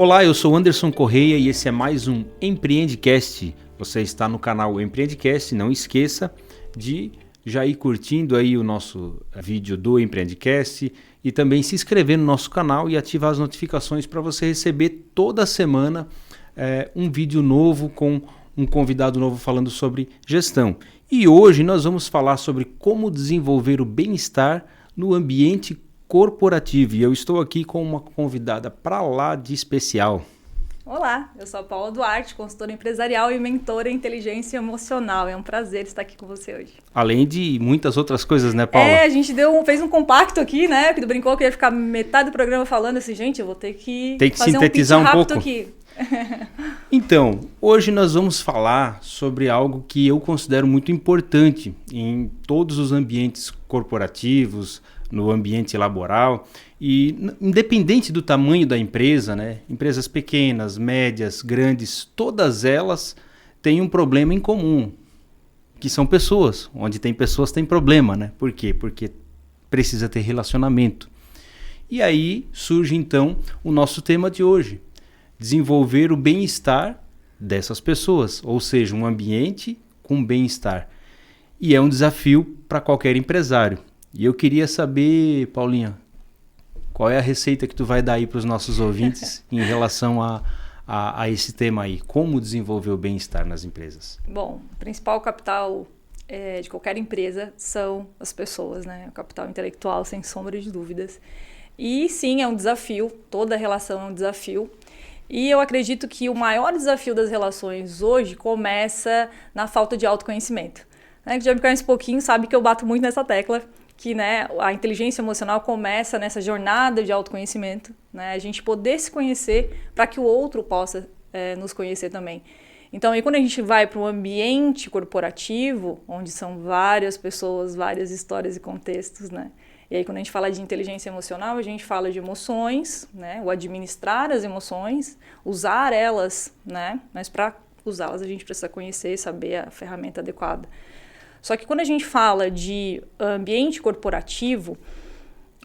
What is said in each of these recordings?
Olá, eu sou Anderson Correia e esse é mais um Empreendecast. Você está no canal Empreendecast, não esqueça de já ir curtindo aí o nosso vídeo do Empreendecast e também se inscrever no nosso canal e ativar as notificações para você receber toda semana um vídeo novo com um convidado novo falando sobre gestão. E hoje nós vamos falar sobre como desenvolver o bem-estar no ambiente corporativo. E eu estou aqui com uma convidada para lá de especial. Olá, eu sou a Paula Duarte, consultora empresarial e mentora em inteligência emocional. É um prazer estar aqui com você hoje. Além de muitas outras coisas, né, Paula? A gente fez um compacto aqui, né? Que tu brincou que ia ficar metade do programa falando assim, gente, eu vou ter que fazer sintetizar um pitch rápido pouco aqui. Então, hoje nós vamos falar sobre algo que eu considero muito importante em todos os ambientes corporativos, no ambiente laboral e independente do tamanho da empresa, né? Empresas pequenas, médias, grandes, todas elas têm um problema em comum, que são pessoas. Onde tem pessoas tem problema, né? Por quê? Porque precisa ter relacionamento. E aí surge então o nosso tema de hoje, desenvolver o bem-estar dessas pessoas, ou seja, um ambiente com bem-estar. E é um desafio para qualquer empresário. E eu queria saber, Paulinha, qual é a receita que tu vai dar aí para os nossos ouvintes em relação a esse tema aí? Como desenvolver o bem-estar nas empresas? Bom, o principal capital de qualquer empresa são as pessoas, né? O capital intelectual, sem sombra de dúvidas. E sim, é um desafio, toda relação é um desafio. E eu acredito que o maior desafio das relações hoje começa na falta de autoconhecimento. Quem já me conhece um pouquinho sabe que eu bato muito nessa tecla, que né, a inteligência emocional começa nessa jornada de autoconhecimento, né, a gente poder se conhecer para que o outro possa nos conhecer também. Então, aí, quando a gente vai para um ambiente corporativo, onde são várias pessoas, várias histórias e contextos, né, e aí quando a gente fala de inteligência emocional, a gente fala de emoções, né, o administrar as emoções, usar elas, né, mas para usá-las a gente precisa conhecer e saber a ferramenta adequada. Só que quando a gente fala de ambiente corporativo,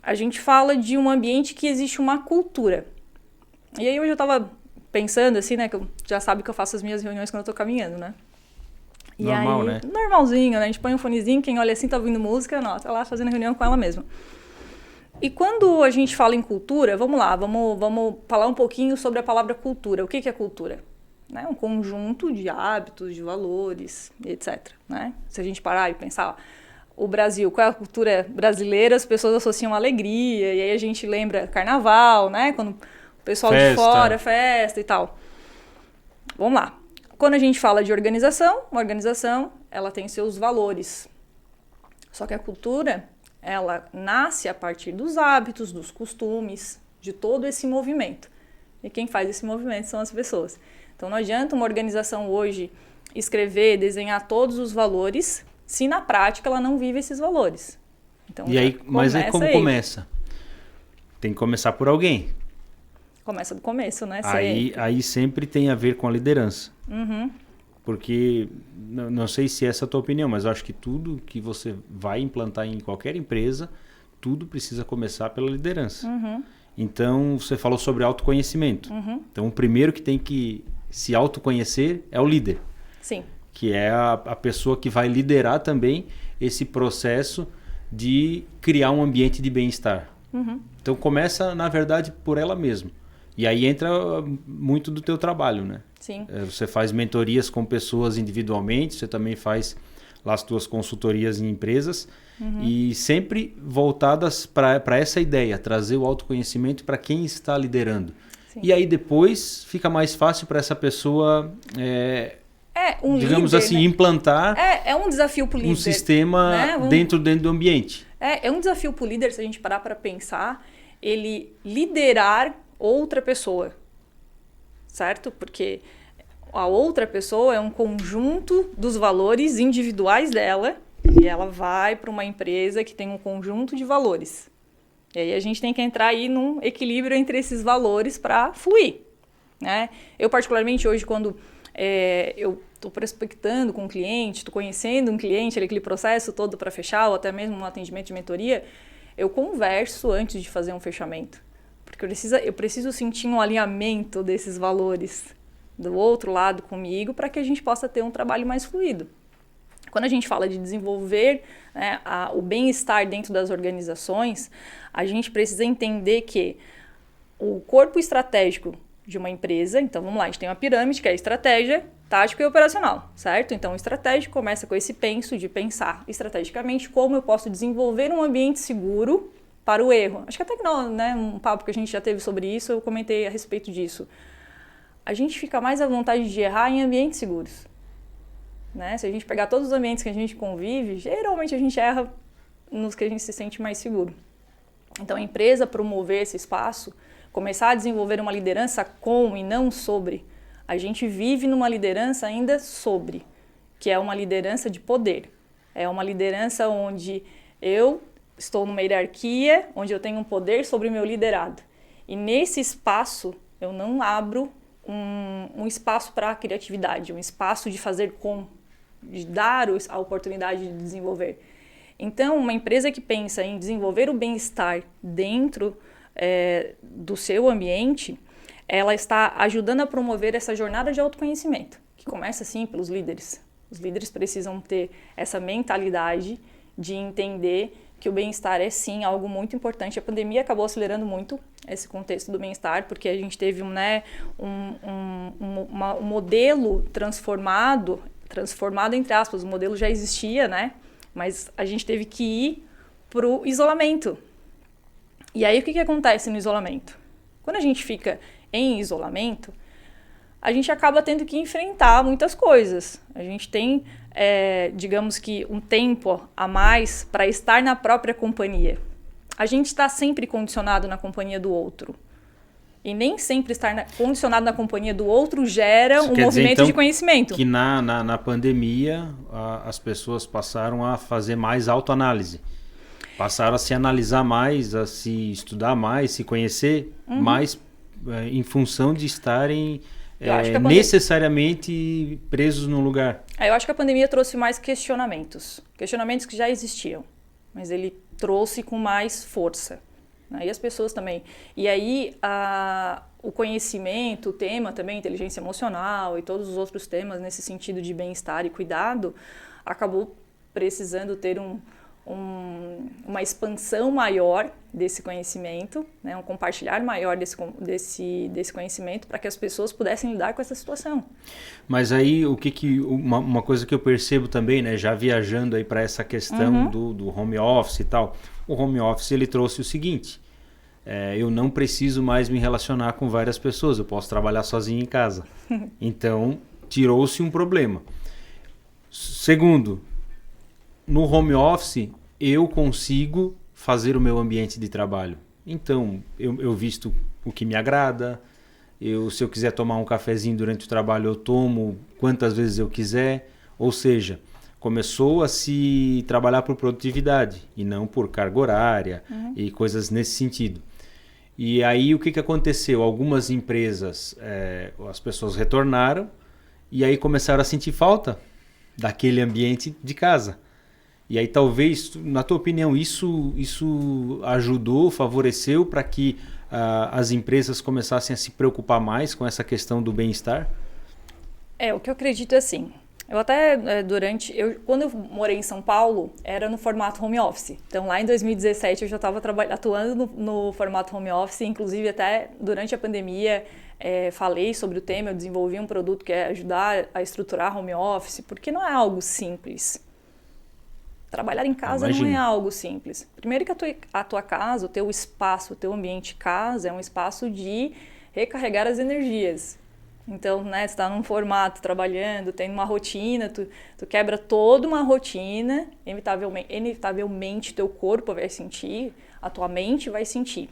a gente fala de um ambiente que existe uma cultura. E aí hoje eu estava pensando assim, né, que eu já sabe que eu faço as minhas reuniões quando eu estou caminhando, né? E normal, aí, né? Normalzinho, né? A gente põe um fonezinho, quem olha assim tá ouvindo música, não, tá lá fazendo reunião com ela mesma. E quando a gente fala em cultura, vamos lá, vamos falar um pouquinho sobre a palavra cultura. O que é cultura? Né, um conjunto de hábitos, de valores, etc. Né? Se a gente parar e pensar, o Brasil, qual é a cultura brasileira, as pessoas associam alegria, e aí a gente lembra carnaval, né? Quando o pessoal de fora, festa e tal. Vamos lá. Quando a gente fala de organização, uma organização, ela tem seus valores. Só que a cultura, ela nasce a partir dos hábitos, dos costumes, de todo esse movimento. E quem faz esse movimento são as pessoas. Então não adianta uma organização hoje escrever, desenhar todos os valores, se na prática ela não vive esses valores. Então, e aí, mas aí como começa? Tem que começar por alguém. Começa do começo, né? Aí sempre tem a ver com a liderança. Uhum. Porque, não sei se essa é a tua opinião, mas eu acho que tudo que você vai implantar em qualquer empresa, tudo precisa começar pela liderança. Uhum. Então, você falou sobre autoconhecimento. Uhum. Então, o primeiro que tem que se autoconhecer é o líder. Sim. Que é a pessoa que vai liderar também esse processo de criar um ambiente de bem-estar. Uhum. Então, começa, na verdade, por ela mesma. E aí entra muito do teu trabalho, né? Sim. Você faz mentorias com pessoas individualmente, você também faz lá as tuas consultorias em empresas, e sempre voltadas para essa ideia, trazer o autoconhecimento para quem está liderando. Sim. E aí depois fica mais fácil para essa pessoa, digamos líder, assim, né? Implantar é um desafio para o líder, um sistema, né? dentro do ambiente. É um desafio para o líder, se a gente parar para pensar, ele liderar outra pessoa, certo? Porque a outra pessoa é um conjunto dos valores individuais dela e ela vai para uma empresa que tem um conjunto de valores. E aí a gente tem que entrar aí num equilíbrio entre esses valores para fluir, né? Eu particularmente hoje, quando eu estou prospectando com um cliente, estou conhecendo um cliente, aquele processo todo para fechar, ou até mesmo um atendimento de mentoria, eu converso antes de fazer um fechamento. Porque eu preciso sentir um alinhamento desses valores do outro lado comigo para que a gente possa ter um trabalho mais fluido. Quando a gente fala de desenvolver, né, o bem-estar dentro das organizações, a gente precisa entender que o corpo estratégico de uma empresa, então vamos lá, a gente tem uma pirâmide que é estratégia, tático e operacional, certo? Então o estratégico começa com esse penso de pensar estrategicamente como eu posso desenvolver um ambiente seguro para o erro. Acho que até que não, né, um papo que a gente já teve sobre isso, eu comentei a respeito disso. A gente fica mais à vontade de errar em ambientes seguros. Né? Se a gente pegar todos os ambientes que a gente convive, geralmente a gente erra nos que a gente se sente mais seguro. Então a empresa promover esse espaço, começar a desenvolver uma liderança com e não sobre. A gente vive numa liderança ainda sobre, que é uma liderança de poder. É uma liderança onde eu estou numa hierarquia, onde eu tenho um poder sobre o meu liderado. E nesse espaço eu não abro um espaço para a criatividade, um espaço de fazer de dar a oportunidade de desenvolver. Então, uma empresa que pensa em desenvolver o bem-estar dentro do seu ambiente, ela está ajudando a promover essa jornada de autoconhecimento, que começa, sim, pelos líderes. Os líderes precisam ter essa mentalidade de entender que o bem-estar é, sim, algo muito importante. A pandemia acabou acelerando muito esse contexto do bem-estar, porque a gente teve um modelo transformado entre aspas, o modelo já existia, né? Mas a gente teve que ir para o isolamento. E aí o que acontece no isolamento? Quando a gente fica em isolamento, a gente acaba tendo que enfrentar muitas coisas. A gente tem, digamos que, um tempo a mais para estar na própria companhia. A gente está sempre condicionado na companhia do outro. E nem sempre estar condicionado na companhia do outro gera um movimento então, de conhecimento. Que na pandemia as pessoas passaram a fazer mais autoanálise. Passaram a se analisar mais, a se estudar mais, se conhecer mais em função de estarem necessariamente presos num lugar. Eu acho que a pandemia trouxe mais questionamentos. Questionamentos que já existiam. Mas ele trouxe com mais força. E as pessoas também. E aí, o conhecimento, o tema também, inteligência emocional e todos os outros temas nesse sentido de bem-estar e cuidado, acabou precisando ter uma expansão maior desse conhecimento, né? Um compartilhar maior desse conhecimento para que as pessoas pudessem lidar com essa situação. Mas aí, uma coisa que eu percebo também, né, já viajando aí para essa questão do home office e tal, o home office ele trouxe o seguinte, eu não preciso mais me relacionar com várias pessoas, eu posso trabalhar sozinho em casa. Então, tirou-se um problema. Segundo, no home office, eu consigo fazer o meu ambiente de trabalho. Então, eu visto o que me agrada, se eu quiser tomar um cafezinho durante o trabalho, eu tomo quantas vezes eu quiser. Ou seja, começou a se trabalhar por produtividade e não por carga horária e coisas nesse sentido. E aí, o que aconteceu? Algumas empresas, as pessoas retornaram e aí começaram a sentir falta daquele ambiente de casa. E aí talvez, na tua opinião, isso ajudou, favoreceu para que as empresas começassem a se preocupar mais com essa questão do bem-estar? O que eu acredito é assim. Eu até, quando eu morei em São Paulo, era no formato home office. Então, lá em 2017, eu já estava atuando no formato home office. Inclusive, até durante a pandemia, falei sobre o tema. Eu desenvolvi um produto que é ajudar a estruturar home office, porque não é algo simples. Trabalhar em casa não é algo simples. Primeiro que a tua casa, o teu espaço, o teu ambiente casa é um espaço de recarregar as energias. Então, né, você está num formato, trabalhando, tem uma rotina, tu quebra toda uma rotina, inevitavelmente teu corpo vai sentir, a tua mente vai sentir.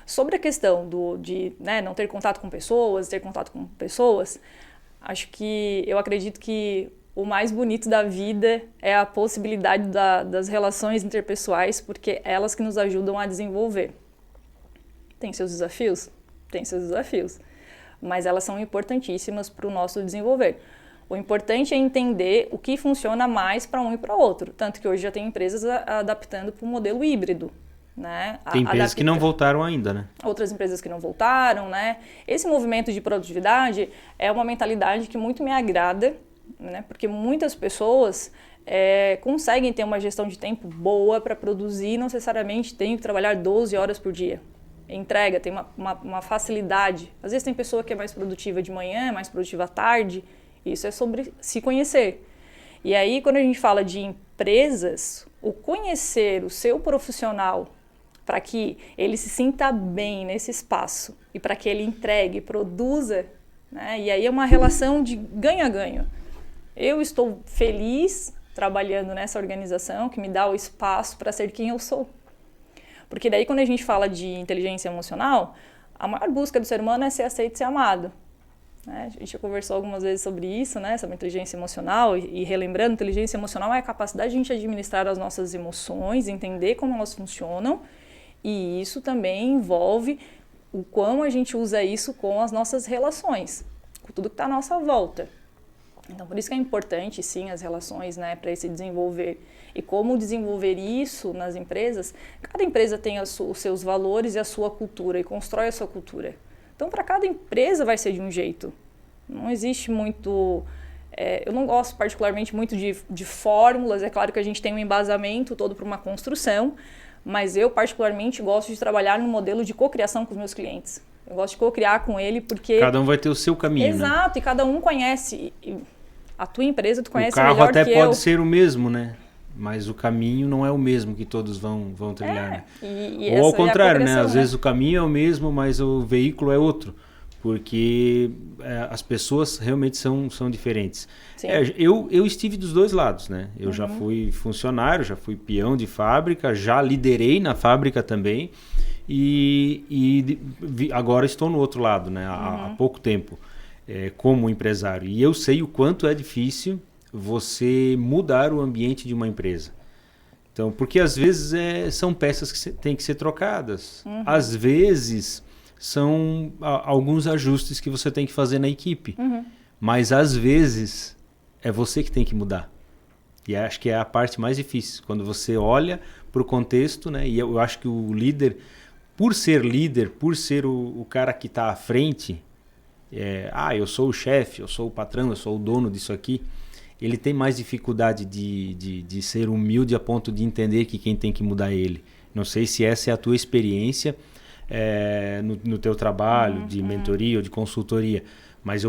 Sobre a questão de não ter contato com pessoas, eu acredito que o mais bonito da vida é a possibilidade das relações interpessoais, porque é elas que nos ajudam a desenvolver. Tem seus desafios? Tem seus desafios. Mas elas são importantíssimas para o nosso desenvolver. O importante é entender o que funciona mais para um e para outro. Tanto que hoje já tem empresas adaptando para o modelo híbrido. Né? Tem empresas que não voltaram ainda, né? Outras empresas que não voltaram, né? Esse movimento de produtividade é uma mentalidade que muito me agrada, né? Porque muitas pessoas conseguem ter uma gestão de tempo boa para produzir, não necessariamente tem que trabalhar 12 horas por dia. Entrega, tem uma facilidade. Às vezes tem pessoa que é mais produtiva de manhã, mais produtiva à tarde. Isso é sobre se conhecer. E aí, quando a gente fala de empresas, o conhecer o seu profissional para que ele se sinta bem nesse espaço e para que ele entregue, produza, né? E aí é uma relação de ganha-ganho. Eu estou feliz trabalhando nessa organização que me dá o espaço para ser quem eu sou. Porque daí quando a gente fala de inteligência emocional, a maior busca do ser humano é ser aceito e ser amado. Né? A gente já conversou algumas vezes sobre isso, né? Sobre inteligência emocional e relembrando, inteligência emocional é a capacidade de a gente administrar as nossas emoções, entender como elas funcionam. E isso também envolve o quão a gente usa isso com as nossas relações, com tudo que está à nossa volta. Então, por isso que é importante, sim, as relações, né, para esse desenvolver. E como desenvolver isso nas empresas, cada empresa tem os seus valores e a sua cultura, e constrói a sua cultura. Então, para cada empresa vai ser de um jeito. Não existe muito... eu não gosto particularmente muito de fórmulas, é claro que a gente tem um embasamento todo para uma construção, mas eu particularmente gosto de trabalhar no modelo de cocriação com os meus clientes. Eu gosto de cocriar com ele porque... Cada um vai ter o seu caminho, Exato, né? E cada um conhece. A tua empresa tu conhece melhor que eu. O carro até pode ser o mesmo, né? Mas o caminho não é o mesmo que todos vão trilhar, né? Ou ao contrário, né? Às vezes o caminho é o mesmo, mas o veículo é outro. Porque as pessoas realmente são diferentes. Eu estive dos dois lados, né? Eu já fui funcionário, já fui peão de fábrica, já liderei na fábrica também e agora estou no outro lado, né? Há pouco tempo, como empresário. E eu sei o quanto é difícil você mudar o ambiente de uma empresa. Então, porque às vezes são peças que têm que ser trocadas. Às vezes... são alguns ajustes que você tem que fazer na equipe. Mas, às vezes, é você que tem que mudar. E acho que é a parte mais difícil. Quando você olha para o contexto, né? E eu acho que o líder, por ser o cara que está à frente, eu sou o chefe, eu sou o patrão, eu sou o dono disso aqui, ele tem mais dificuldade de ser humilde a ponto de entender que quem tem que mudar é ele. Não sei se essa é a tua experiência, no teu trabalho de mentoria ou de consultoria, mas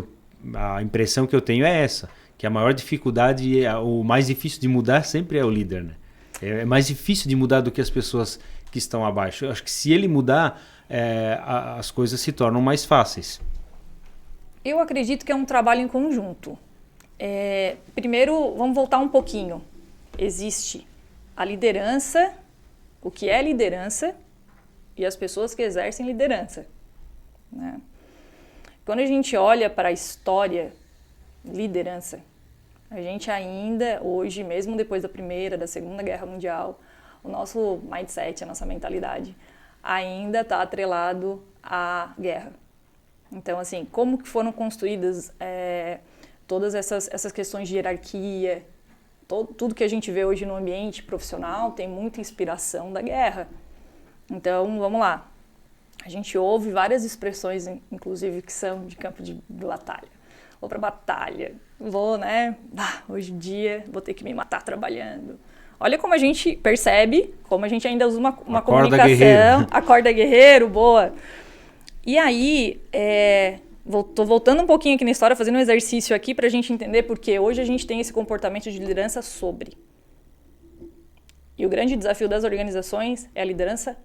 a impressão que eu tenho é essa, que a maior dificuldade, o mais difícil de mudar sempre é o líder, né? É mais difícil de mudar do que as pessoas que estão abaixo. Eu acho que se ele mudar, as coisas se tornam mais fáceis. Eu acredito que é um trabalho em conjunto. Primeiro, vamos voltar um pouquinho. Existe a liderança, o que é liderança, e as pessoas que exercem liderança. Né? Quando a gente olha para a história, liderança, a gente ainda, hoje, mesmo depois da Primeira, da Segunda Guerra Mundial, o nosso mindset, a nossa mentalidade, ainda está atrelado à guerra. Então, assim, como que foram construídas todas essas questões de hierarquia, tudo que a gente vê hoje no ambiente profissional tem muita inspiração da guerra. Então, vamos lá. A gente ouve várias expressões, inclusive, que são de campo de batalha. Vou pra batalha, vou, né? Hoje em dia, vou ter que me matar trabalhando. Olha como a gente percebe, como a gente ainda usa uma comunicação. Guerreiro. Acorda guerreiro, boa. E aí, tô voltando um pouquinho aqui na história, fazendo um exercício aqui pra gente entender porque hoje a gente tem esse comportamento de liderança sobre. E o grande desafio das organizações é a liderança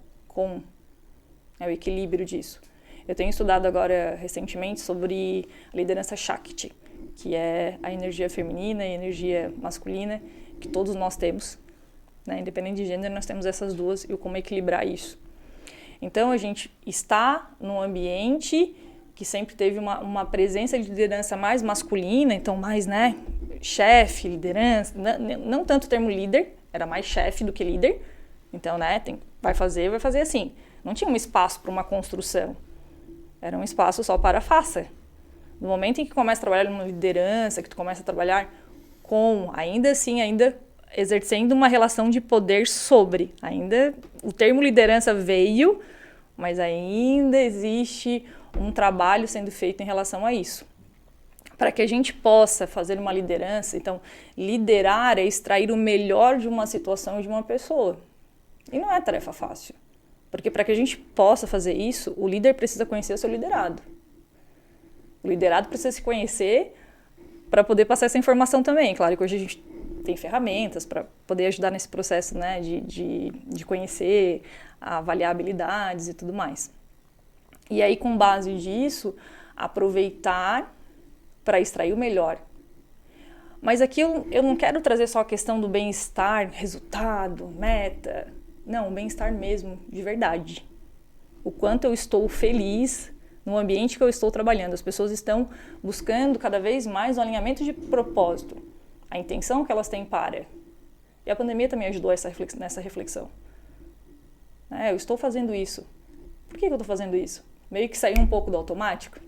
é o equilíbrio disso. Eu tenho estudado agora recentemente sobre a liderança Shakti, que é a energia feminina e a energia masculina que todos nós temos, né? Independente de gênero, nós temos essas duas e como equilibrar isso. Então, a gente está num ambiente que sempre teve uma presença de liderança mais masculina, então mais, né, chefe, liderança, não tanto o termo líder, era mais chefe do que líder. Então, né, vai fazer assim. Não tinha um espaço para uma construção. Era um espaço só para faça. No momento em que começa a trabalhar numa liderança, que tu começa a trabalhar com, ainda assim, exercendo uma relação de poder sobre. Ainda o termo liderança veio, mas ainda existe um trabalho sendo feito em relação a isso. Para que a gente possa fazer uma liderança, então, liderar é extrair o melhor de uma situação de uma pessoa. E não é tarefa fácil. Porque para que a gente possa fazer isso, o líder precisa conhecer o seu liderado. O liderado precisa se conhecer para poder passar essa informação também. Claro que hoje a gente tem ferramentas para poder ajudar nesse processo, né, de conhecer, avaliar habilidades e tudo mais. E aí, com base disso, aproveitar para extrair o melhor. Mas aqui eu não quero trazer só a questão do bem-estar, resultado, meta. Não, o bem-estar mesmo, de verdade. O quanto eu estou feliz no ambiente que eu estou trabalhando. As pessoas estão buscando cada vez mais um alinhamento de propósito. A intenção que elas têm para. E a pandemia também ajudou nessa reflexão. Eu estou fazendo isso. Por que eu estou fazendo isso? Meio que saiu um pouco do automático,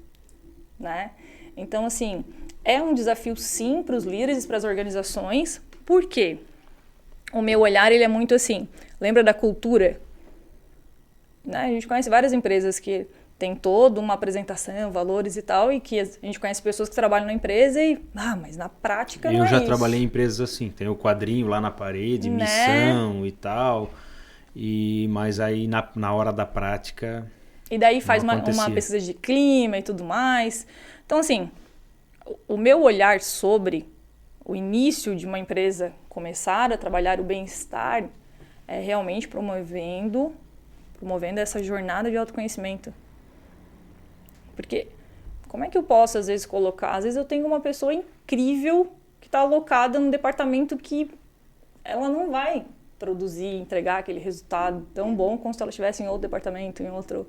né? Então, assim, é um desafio sim para os líderes e para as organizações. Por quê? O meu olhar, ele é muito assim, lembra da cultura? Né? A gente conhece várias empresas que tem toda uma apresentação, valores e tal, e que a gente conhece pessoas que trabalham na empresa e, mas na prática não é isso. Eu já trabalhei em empresas assim, tem o quadrinho lá na parede, né? Missão e tal, mas aí na hora da prática... E daí faz uma pesquisa de clima e tudo mais. Então, assim, o meu olhar sobre o início de uma empresa começar a trabalhar o bem-estar é realmente promovendo essa jornada de autoconhecimento. Porque como é que eu posso, às vezes, colocar... Às vezes eu tenho uma pessoa incrível que está alocada num departamento que ela não vai produzir, entregar aquele resultado tão bom como se ela estivesse em outro departamento, em outro...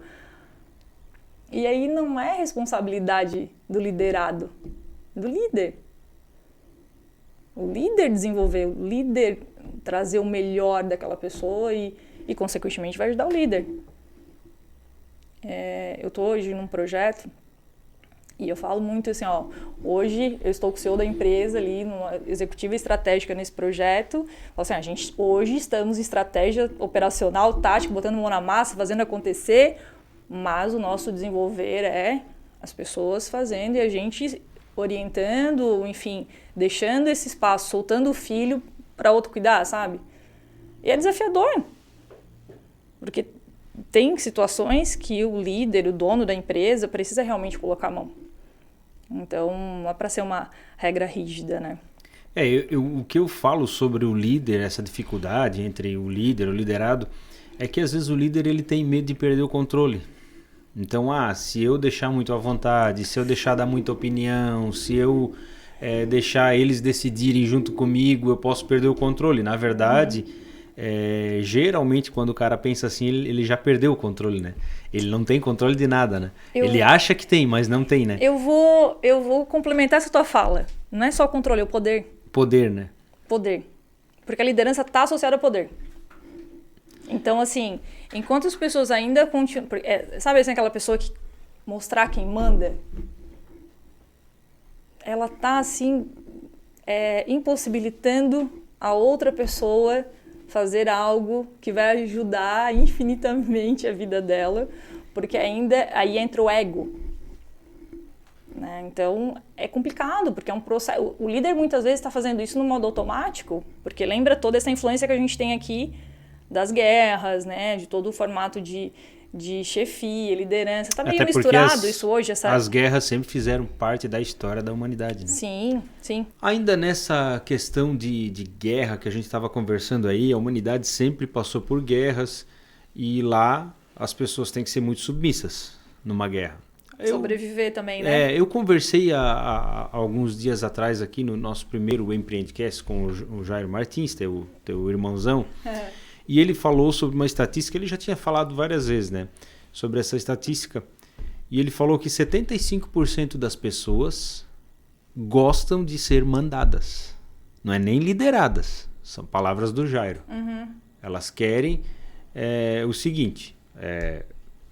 E aí não é responsabilidade do liderado, do líder. O líder desenvolver, o líder trazer o melhor daquela pessoa e consequentemente, vai ajudar o líder. Eu estou hoje num projeto e eu falo muito assim, hoje eu estou com o CEO da empresa ali, numa executiva estratégica nesse projeto. Assim, a gente hoje estamos em estratégia operacional, tática, botando mão na massa, fazendo acontecer, mas o nosso desenvolver é as pessoas fazendo e a gente orientando, enfim, deixando esse espaço, soltando o filho para outro cuidar, sabe? E é desafiador, porque tem situações que o líder, o dono da empresa, precisa realmente colocar a mão. Então, não é para ser uma regra rígida, né? O que eu falo sobre o líder, essa dificuldade entre o líder e o liderado, é que às vezes o líder ele tem medo de perder o controle. Então, se eu deixar muito à vontade, se eu deixar dar muita opinião, se eu deixar eles decidirem junto comigo, eu posso perder o controle. Na verdade, geralmente quando o cara pensa assim, ele já perdeu o controle, né? Ele não tem controle de nada, né? Ele acha que tem, mas não tem, né? Eu vou complementar essa tua fala. Não é só o controle, é o poder. Poder, né? Poder. Porque a liderança está associada ao poder. Então, assim, enquanto as pessoas ainda continuam... sabe assim, aquela pessoa que mostrar quem manda? Ela está, assim, impossibilitando a outra pessoa fazer algo que vai ajudar infinitamente a vida dela, porque ainda aí entra o ego. Né? Então, é complicado, porque é um processo... O líder, muitas vezes, está fazendo isso no modo automático, porque lembra toda essa influência que a gente tem aqui das guerras, né? De todo o formato de chefia, liderança. Está meio misturado isso hoje. As guerras sempre fizeram parte da história da humanidade. Né? Sim, sim. Ainda nessa questão de guerra que a gente estava conversando aí, a humanidade sempre passou por guerras e lá as pessoas têm que ser muito submissas numa guerra. Sobreviver também, né? Eu conversei há alguns dias atrás aqui no nosso primeiro Empreendcast com o Jairo Martins, teu irmãozão. E ele falou sobre uma estatística, ele já tinha falado várias vezes, né? Sobre essa estatística. E ele falou que 75% das pessoas gostam de ser mandadas. Não é nem lideradas. São palavras do Jairo. Uhum. Elas querem o seguinte.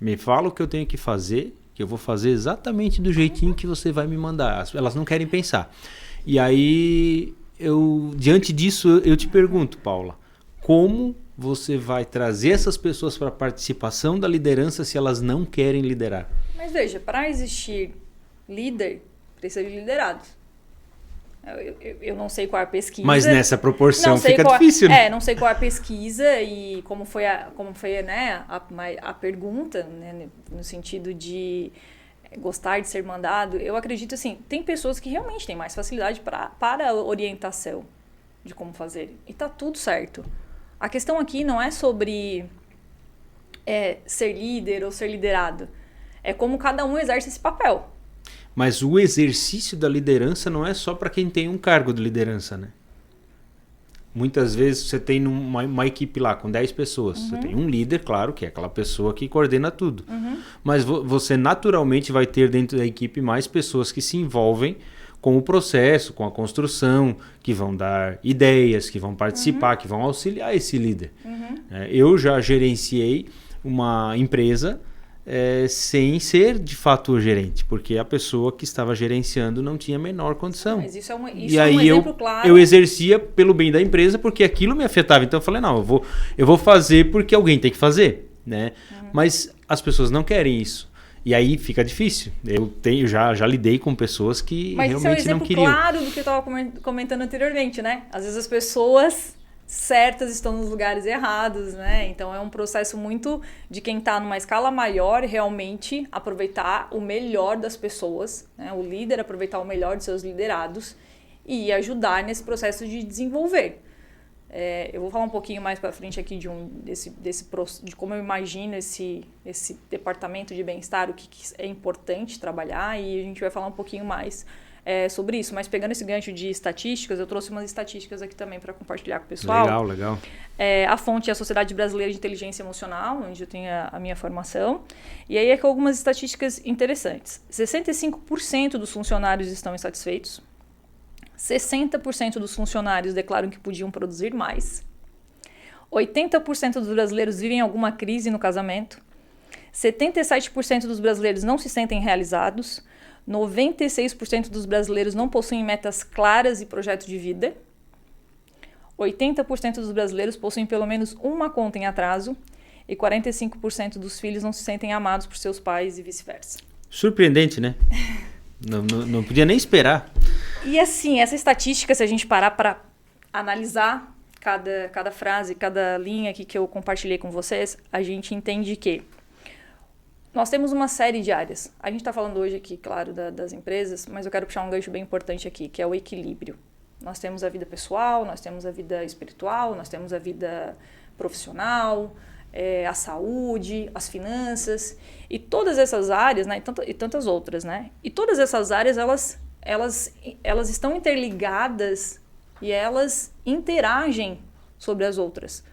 Me fala o que eu tenho que fazer, que eu vou fazer exatamente do jeitinho que você vai me mandar. Elas não querem pensar. E aí diante disso, eu te pergunto, Paula, como você vai trazer essas pessoas para a participação da liderança se elas não querem liderar? Mas veja, para existir líder, precisa de liderados. Eu não sei qual é a pesquisa. Mas nessa proporção fica difícil, né? Não sei qual é a pesquisa e como foi né, a pergunta, né, no sentido de gostar de ser mandado. Eu acredito assim, tem pessoas que realmente têm mais facilidade para a orientação de como fazer. E tá tudo certo. A questão aqui não é sobre ser líder ou ser liderado. É como cada um exerce esse papel. Mas o exercício da liderança não é só para quem tem um cargo de liderança, né? Muitas vezes você tem uma equipe lá com 10 pessoas. Você tem um líder, claro, que é aquela pessoa que coordena tudo. Mas você naturalmente vai ter dentro da equipe mais pessoas que se envolvem com o processo, com a construção, que vão dar ideias, que vão participar, que vão auxiliar esse líder. Eu já gerenciei uma empresa sem ser de fato o gerente, porque a pessoa que estava gerenciando não tinha a menor condição. Mas isso é um exemplo claro. Eu exercia pelo bem da empresa porque aquilo me afetava. Então eu falei, não, eu vou fazer porque alguém tem que fazer, né? Mas as pessoas não querem isso. E aí fica difícil. Eu já lidei com pessoas que realmente não queriam. Mas isso é um exemplo claro do que eu estava comentando anteriormente, né? Às vezes as pessoas certas estão nos lugares errados, né? Então é um processo muito de quem está numa escala maior realmente aproveitar o melhor das pessoas, né? O líder aproveitar o melhor de seus liderados e ajudar nesse processo de desenvolver. Eu vou falar um pouquinho mais para frente aqui de como eu imagino esse departamento de bem-estar, o que é importante trabalhar, e a gente vai falar um pouquinho mais sobre isso. Mas pegando esse gancho de estatísticas, eu trouxe umas estatísticas aqui também para compartilhar com o pessoal. Legal. A fonte é a Sociedade Brasileira de Inteligência Emocional, onde eu tenho a minha formação. E aí com algumas estatísticas interessantes. 65% dos funcionários estão insatisfeitos. 60% dos funcionários declaram que podiam produzir mais. 80% dos brasileiros vivem alguma crise no casamento. 77% dos brasileiros não se sentem realizados. 96% dos brasileiros não possuem metas claras e projeto de vida. 80% dos brasileiros possuem pelo menos uma conta em atraso. E 45% dos filhos não se sentem amados por seus pais e vice-versa. Surpreendente, né? Não podia nem esperar. E assim, essa estatística, se a gente parar para analisar cada frase, cada linha aqui que eu compartilhei com vocês, a gente entende que nós temos uma série de áreas. A gente está falando hoje aqui, claro, das empresas, mas eu quero puxar um gancho bem importante aqui, que é o equilíbrio. Nós temos a vida pessoal, nós temos a vida espiritual, nós temos a vida profissional, a saúde, as finanças, e todas essas áreas, né, e tantas outras, né? E todas essas áreas, elas estão interligadas e elas interagem sobre as outras.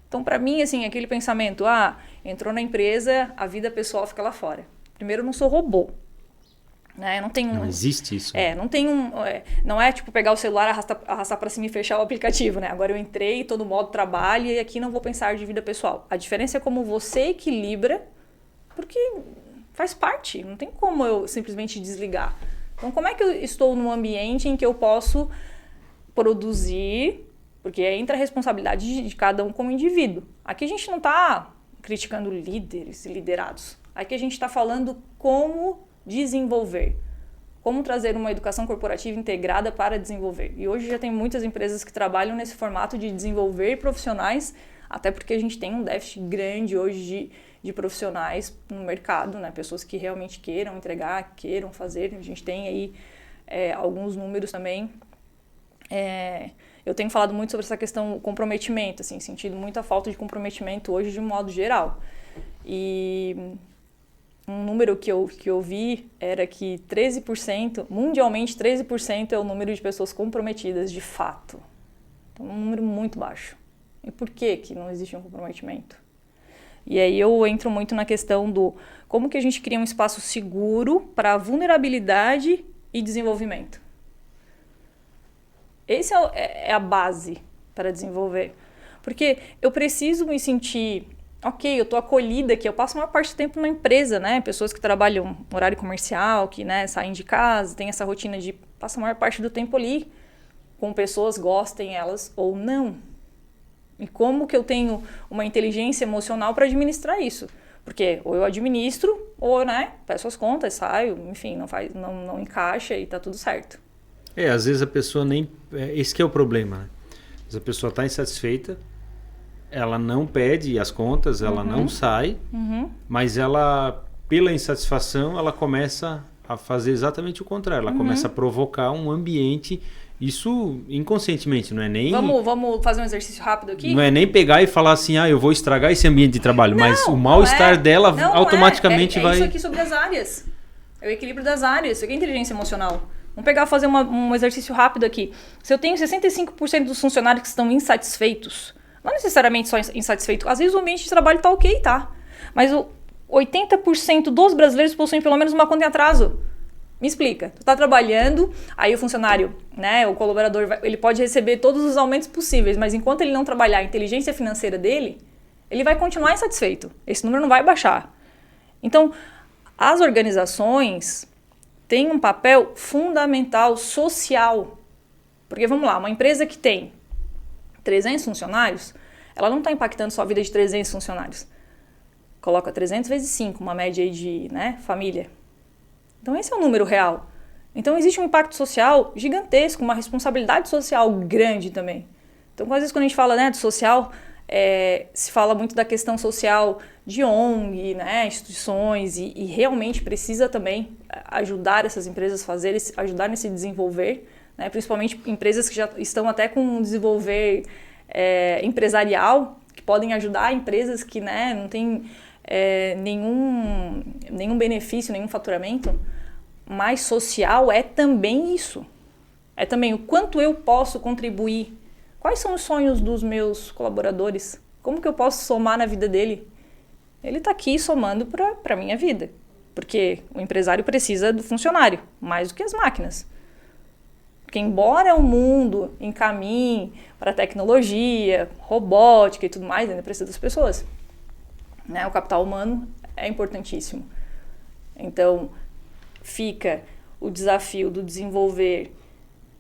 Então, para mim, assim, aquele pensamento, entrou na empresa, a vida pessoal fica lá fora. Primeiro, eu não sou robô. Né? Não existe isso. Não é tipo pegar o celular, arrastar para cima e fechar o aplicativo, né? Agora eu entrei, tô no modo trabalho e aqui não vou pensar de vida pessoal. A diferença é como você equilibra, porque faz parte, não tem como eu simplesmente desligar. Então, como é que eu estou num ambiente em que eu posso produzir, porque entra a responsabilidade de cada um como indivíduo. Aqui a gente não está criticando líderes e liderados. Aqui a gente está falando como desenvolver, como trazer uma educação corporativa integrada para desenvolver. E hoje já tem muitas empresas que trabalham nesse formato de desenvolver profissionais, até porque a gente tem um déficit grande hoje de profissionais no mercado, né? Pessoas que realmente queiram entregar, queiram fazer. A gente tem aí alguns números também. Eu tenho falado muito sobre essa questão do comprometimento, assim, sentido muita falta de comprometimento hoje de um modo geral. E um número que eu vi era que 13%, mundialmente 13% é o número de pessoas comprometidas de fato. Então, um número muito baixo. E por que não existe um comprometimento? E aí eu entro muito na questão do como que a gente cria um espaço seguro para vulnerabilidade e desenvolvimento. Essa é a base para desenvolver. Porque eu preciso me sentir, ok, eu estou acolhida aqui, eu passo a maior parte do tempo na empresa, né? Pessoas que trabalham horário comercial, que, né, saem de casa, tem essa rotina de passar a maior parte do tempo ali. com pessoas, gostem elas ou não. E como que eu tenho uma inteligência emocional para administrar isso? Porque ou eu administro, ou, né, peço as contas, saio, enfim, não encaixa e tá tudo certo. Às vezes a pessoa nem... Esse que é o problema, né? Às vezes a pessoa está insatisfeita, ela não pede as contas, ela não sai, mas ela, pela insatisfação, ela começa a fazer exatamente o contrário. Ela começa a provocar um ambiente... Isso inconscientemente, não é nem... Vamos fazer um exercício rápido aqui? Não é nem pegar e falar assim, eu vou estragar esse ambiente de trabalho, mas o mal-estar dela automaticamente vai... É isso aqui sobre as áreas. É o equilíbrio das áreas. Isso aqui é inteligência emocional. Vamos pegar e fazer um exercício rápido aqui. Se eu tenho 65% dos funcionários que estão insatisfeitos, não necessariamente só insatisfeitos, às vezes o ambiente de trabalho tá ok, tá? Mas 80% dos brasileiros possuem pelo menos uma conta em atraso. Me explica, tu tá trabalhando, aí o funcionário, né, o colaborador, ele pode receber todos os aumentos possíveis, mas enquanto ele não trabalhar a inteligência financeira dele, ele vai continuar insatisfeito. Esse número não vai baixar. Então, as organizações têm um papel fundamental social. Porque, vamos lá, uma empresa que tem 300 funcionários, ela não está impactando só a vida de 300 funcionários. Coloca 300 vezes 5, uma média aí de, né, família. Então, esse é o número real. Então, existe um impacto social gigantesco, uma responsabilidade social grande também. Então, às vezes, quando a gente fala, né, de social, se fala muito da questão social de ONG, né, instituições, e realmente precisa também ajudar essas empresas a ajudarem a se desenvolver, né, principalmente empresas que já estão até com um desenvolver empresarial, que podem ajudar empresas que, né, não têm nenhum benefício, nenhum faturamento. Mas social é também isso. É também o quanto eu posso contribuir. Quais são os sonhos dos meus colaboradores? Como que eu posso somar na vida dele? Ele está aqui somando para a minha vida. Porque o empresário precisa do funcionário, mais do que as máquinas. Porque embora o mundo encaminhe para tecnologia, robótica e tudo mais, ainda precisa das pessoas. Né? O capital humano é importantíssimo. Então, fica o desafio do desenvolver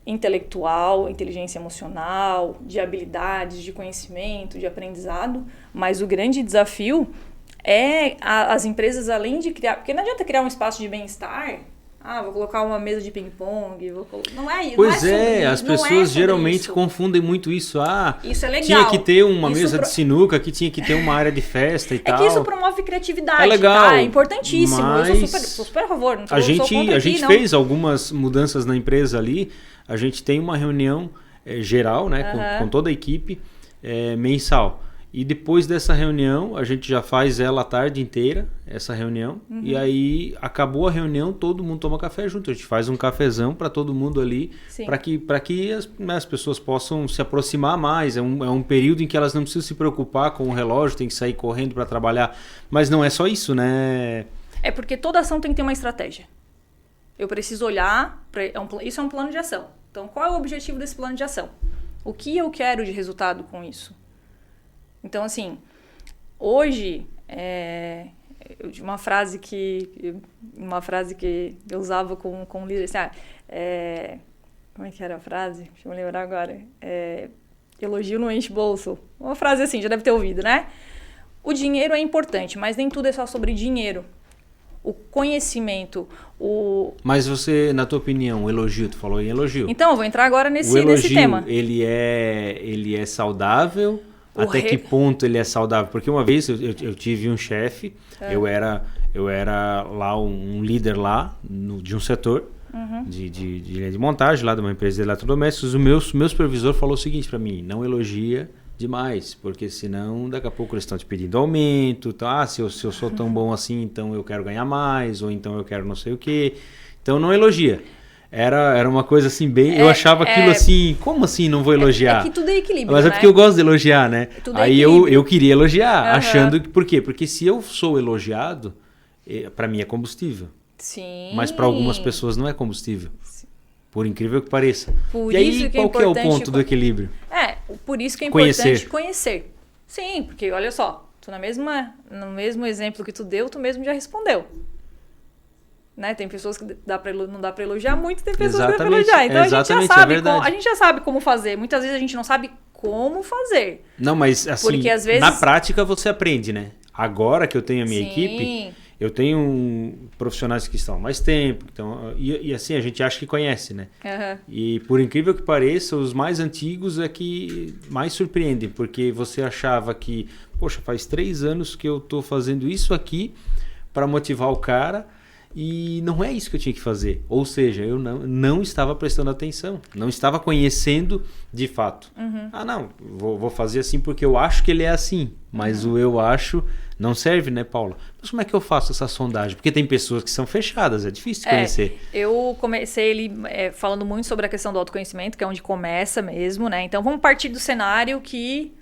intelectual, inteligência emocional, de habilidades, de conhecimento, de aprendizado, mas o grande desafio é as empresas, além de criar... Porque não adianta criar um espaço de bem-estar... vou colocar uma mesa de ping-pong, não é isso. Pois as pessoas geralmente confundem muito isso. Isso é legal. Tinha que ter uma mesa de sinuca, que tinha que ter uma área de festa e tal. É que isso promove criatividade, é legal, tá? É importantíssimo. Mas eu sou super a favor. Não sou, a gente não. fez algumas mudanças na empresa ali. A gente tem uma reunião geral, né, com toda a equipe, mensal. E depois dessa reunião, a gente já faz ela a tarde inteira, essa reunião. E aí, acabou a reunião, todo mundo toma café junto. A gente faz um cafezão para todo mundo ali, para que as pessoas possam se aproximar mais. É um período em que elas não precisam se preocupar com o relógio, tem que sair correndo para trabalhar. Mas não é só isso, né? É porque toda ação tem que ter uma estratégia. Eu preciso olhar, isso é um plano de ação. Então, qual é o objetivo desse plano de ação? O que eu quero de resultado com isso? Então, assim, hoje, uma frase que eu usava com líderes, como é que era a frase? Deixa eu me lembrar agora. Elogio não enche bolso. Uma frase assim, já deve ter ouvido, né? O dinheiro é importante, mas nem tudo é só sobre dinheiro. O conhecimento, Mas você, na tua opinião, o elogio, tu falou em elogio. Então, eu vou entrar agora nesse tema. Ele é saudável? Até que ponto ele é saudável? Porque uma vez eu tive um chefe, eu era lá um líder lá de um setor de linha de montagem, lá de uma empresa de eletrodomésticos. O meu supervisor falou o seguinte para mim: não elogia demais, porque senão daqui a pouco eles estão te pedindo aumento, tá? Se eu sou tão bom assim, então eu quero ganhar mais, ou então eu quero não sei o quê. Então não elogia. Era uma coisa assim bem... eu achava aquilo assim... Como assim não vou elogiar? É que tudo é equilíbrio, mas né? é porque eu gosto de elogiar, né? Tudo Aí eu queria elogiar, achando que... Por quê? Porque se eu sou elogiado, para mim é combustível. Sim. Mas para algumas pessoas não é combustível. Sim. Por incrível que pareça. Por e aí, isso que qual que é o ponto do equilíbrio? Por isso que é importante conhecer. Sim, porque olha só, no mesmo exemplo que tu deu, tu mesmo já respondeu. né? Tem pessoas que não dá para elogiar muito, tem pessoas que dá para Exatamente, elogiar. Então exatamente, a gente já sabe como fazer. Muitas vezes a gente não sabe como fazer. Não, mas assim, porque, às vezes... na prática você aprende, né? Agora que eu tenho a minha Sim. equipe, eu tenho profissionais que estão há mais tempo, então, e assim, a gente acha que conhece, né? Uhum. E por incrível que pareça, os mais antigos é que mais surpreendem, porque você achava que, poxa, faz 3 anos que eu estou fazendo isso aqui para motivar o cara, e não é isso que eu tinha que fazer. Ou seja, eu não estava prestando atenção, não estava conhecendo de fato. Uhum. Ah, não, vou fazer assim porque eu acho que ele é assim, mas o eu acho não serve, né, Paula? Mas como é que eu faço essa sondagem? Porque tem pessoas que são fechadas, é difícil de conhecer. Eu comecei falando muito sobre a questão do autoconhecimento, que é onde começa mesmo, né? Então vamos partir do cenário que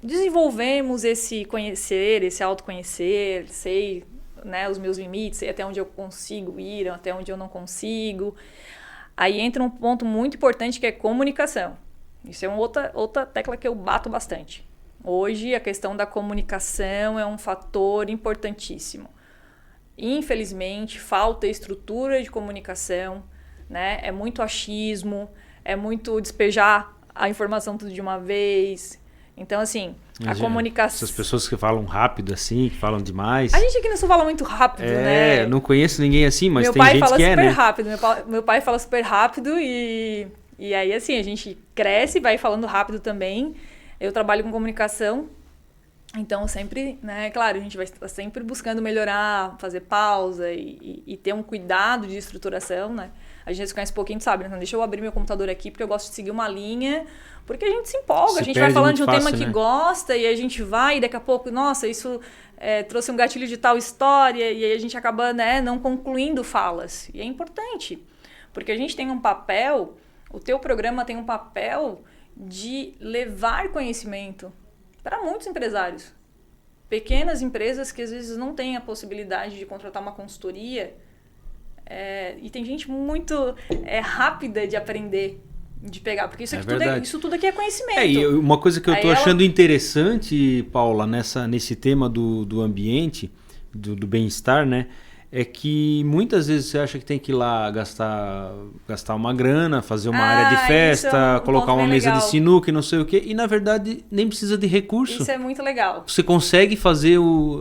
desenvolvemos esse conhecer, esse autoconhecer, sei, né, os meus limites, sei até onde eu consigo ir, até onde eu não consigo. Aí entra um ponto muito importante que é comunicação. Isso é uma outra tecla que eu bato bastante. Hoje a questão da comunicação é um fator importantíssimo. Infelizmente, falta estrutura de comunicação, né? É muito achismo, é muito despejar a informação tudo de uma vez. Então, assim, a comunicação... Essas pessoas que falam rápido assim, que falam demais... A gente aqui não só fala muito rápido, né? Eu não conheço ninguém assim, mas meu tem gente que é, né? Meu pai fala super rápido. Meu pai fala super rápido e aí, assim, a gente cresce e vai falando rápido também. Eu trabalho com comunicação, então sempre, né? Claro, a gente vai estar sempre buscando melhorar, fazer pausa e ter um cuidado de estruturação, né? A gente se conhece um pouquinho, sabe? Então, deixa eu abrir meu computador aqui, porque eu gosto de seguir uma linha... Porque a gente se empolga, a gente vai falando de um tema que gosta e a gente vai e daqui a pouco, nossa, isso trouxe um gatilho de tal história e aí a gente acaba, né, não concluindo falas. E é importante, porque a gente tem um papel, o teu programa tem um papel de levar conhecimento para muitos empresários. Pequenas empresas que às vezes não têm a possibilidade de contratar uma consultoria e tem gente muito rápida de aprender. De pegar, porque isso tudo aqui é conhecimento. E uma coisa que eu estou achando interessante, Paula, nesse tema do ambiente, do bem-estar, né? É que muitas vezes você acha que tem que ir lá gastar uma grana, fazer uma área de festa, colocar uma mesa de sinuca e não sei o quê, e na verdade nem precisa de recurso. Isso é muito legal. Você consegue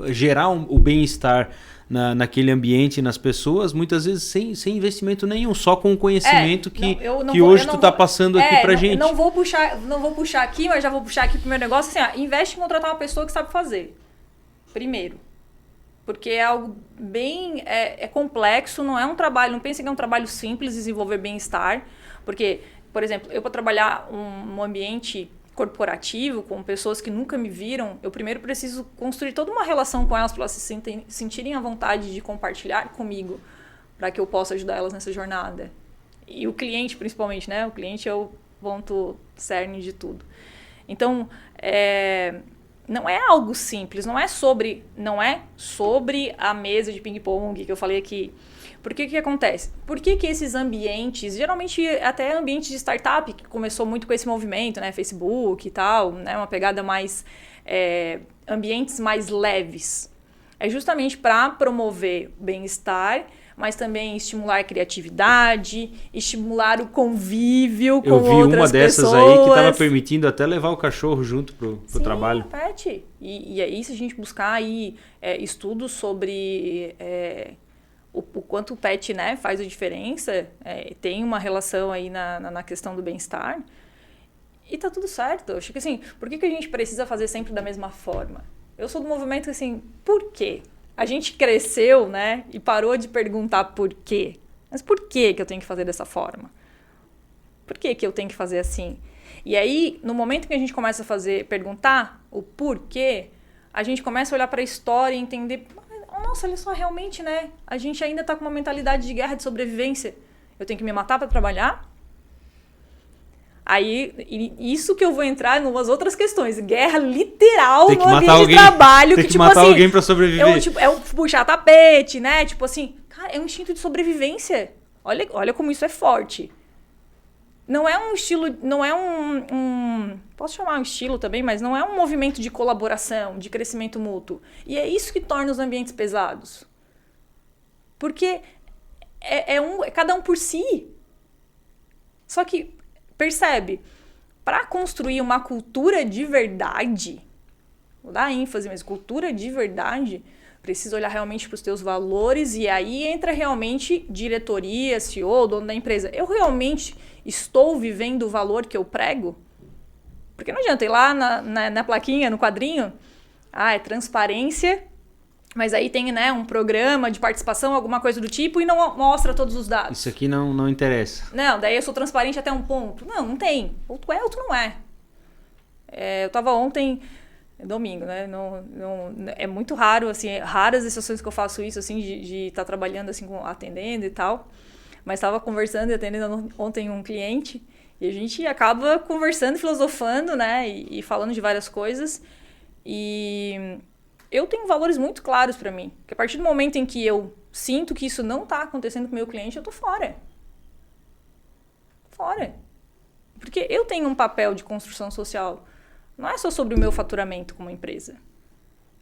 gerar o bem-estar naquele ambiente, nas pessoas, muitas vezes sem investimento nenhum, só com o conhecimento que hoje tu tá passando aqui pra gente. Não vou puxar aqui, mas já vou puxar aqui pro meu negócio, assim, investe em contratar uma pessoa que sabe fazer. Primeiro. Porque é algo bem complexo, não é um trabalho, não pense que é um trabalho simples desenvolver bem-estar, porque, por exemplo, eu para trabalhar um ambiente corporativo, com pessoas que nunca me viram, eu primeiro preciso construir toda uma relação com elas para elas se sentirem à vontade de compartilhar comigo, para que eu possa ajudar elas nessa jornada. E o cliente, principalmente, né? O cliente é o ponto cerne de tudo. Então, não é algo simples, não é sobre a mesa de ping-pong que eu falei aqui. Por que acontece? Por que esses ambientes, geralmente até ambientes de startup, que começou muito com esse movimento, né? Facebook e tal, né? Uma pegada mais... ambientes mais leves. É justamente para promover bem-estar, mas também estimular a criatividade, estimular o convívio com outras pessoas. Eu vi uma dessas aí que estava permitindo até levar o cachorro junto pro trabalho. Pet. E aí, se a gente buscar aí estudos sobre... o quanto o pet, né, faz a diferença, tem uma relação aí na questão do bem-estar, e tá tudo certo. Eu acho que assim, por que a gente precisa fazer sempre da mesma forma? Eu sou do movimento assim, por quê? A gente cresceu, né, e parou de perguntar por quê. Mas por que eu tenho que fazer dessa forma? Por que eu tenho que fazer assim? E aí, no momento que a gente começa a perguntar o porquê, a gente começa a olhar para a história e entender... Nossa, olha só, realmente, né? A gente ainda tá com uma mentalidade de guerra, de sobrevivência. Eu tenho que me matar para trabalhar? Aí, isso que eu vou entrar em umas outras questões. Guerra literal no ambiente de trabalho. Tem que matar alguém para sobreviver. É o puxar tapete, né? Tipo assim, cara, é um instinto de sobrevivência. Olha como isso é forte. Não é um estilo, não é posso chamar um estilo também, mas não é um movimento de colaboração, de crescimento mútuo. E é isso que torna os ambientes pesados. Porque é cada um por si. Só que, percebe, para construir uma cultura de verdade, vou dar ênfase, mas cultura de verdade, precisa olhar realmente para os teus valores, e aí entra realmente diretoria, CEO, dono da empresa. Eu realmente estou vivendo o valor que eu prego? Porque não adianta ir lá na plaquinha, no quadrinho, é transparência, mas aí tem, né, um programa de participação, alguma coisa do tipo, e não mostra todos os dados. Isso aqui não interessa. Não, daí eu sou transparente até um ponto. Não tem. Ou tu é ou tu não é. Eu estava ontem, domingo, né? É muito raro, assim, raras exceções que eu faço isso, assim, de estar trabalhando, assim, atendendo e tal. Mas estava conversando e atendendo ontem um cliente, e a gente acaba conversando, filosofando, né? E falando de várias coisas. E eu tenho valores muito claros para mim. Que a partir do momento em que eu sinto que isso não está acontecendo com o meu cliente, eu tô fora. Fora. Porque eu tenho um papel de construção social. Não é só sobre o meu faturamento como empresa.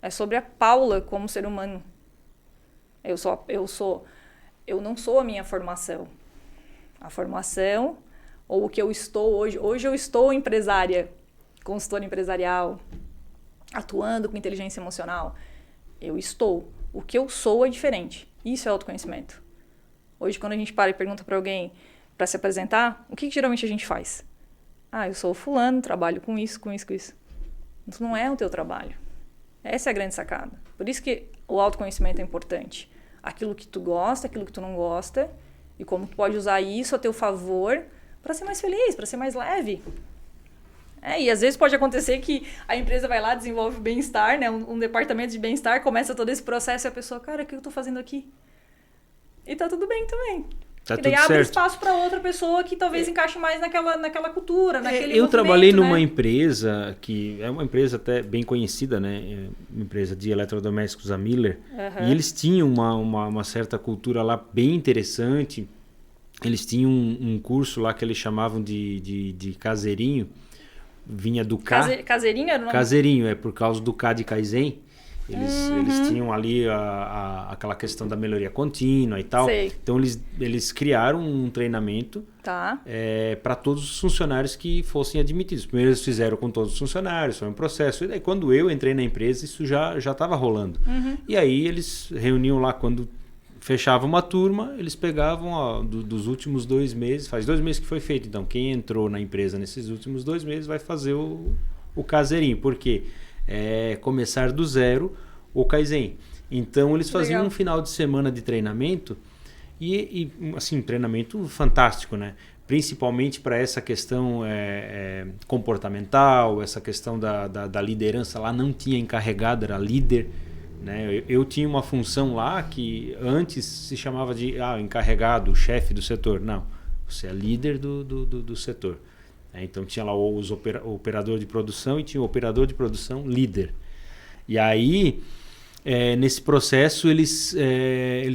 É sobre a Paula como ser humano. Eu não sou a minha formação. A formação, ou o que eu estou hoje. Hoje eu estou empresária, consultora empresarial, atuando com inteligência emocional. Eu estou. O que eu sou é diferente. Isso é autoconhecimento. Hoje, quando a gente para e pergunta para alguém para se apresentar, o que geralmente a gente faz? Eu sou fulano, trabalho com isso, com isso, com isso. Isso não é o teu trabalho. Essa é a grande sacada. Por isso que o autoconhecimento é importante. Aquilo que tu gosta, aquilo que tu não gosta, e como tu pode usar isso a teu favor para ser mais feliz, para ser mais leve. E às vezes pode acontecer que a empresa vai lá, desenvolve o bem-estar, né? Um departamento de bem-estar, começa todo esse processo e a pessoa, cara, o que eu tô fazendo aqui? E tá tudo bem também. Tá e daí tudo abre certo. espaço para outra pessoa que talvez encaixe mais naquela cultura, naquele Eu trabalhei numa né? empresa que é uma empresa até bem conhecida, né? Uma empresa de eletrodomésticos, a Miller. E eles tinham uma certa cultura lá bem interessante. Eles tinham um curso lá que eles chamavam de caseirinho. Vinha do K. Caseirinho era o nome? Caseirinho, é por causa do K de Kaizen. Eles tinham ali aquela questão da melhoria contínua e tal. Sei. Então eles criaram um treinamento para todos os funcionários que fossem admitidos. Primeiro eles fizeram com todos os funcionários, foi um processo. E daí quando eu entrei na empresa, isso já estava rolando. E aí eles reuniam lá quando fechava uma turma, eles pegavam dos últimos 2 meses, faz 2 meses que foi feito, então quem entrou na empresa nesses últimos 2 meses vai fazer o caseirinho, porque é começar do zero o Kaizen. Então eles faziam um final de semana de treinamento e assim, treinamento fantástico, né? Principalmente para essa questão comportamental, essa questão da liderança. Lá não tinha encarregado, era líder. Né? Eu tinha uma função lá que antes se chamava de encarregado, chefe do setor. Não, você é líder do setor. Então tinha lá o operador de produção e tinha o operador de produção líder. E aí, nesse processo, eles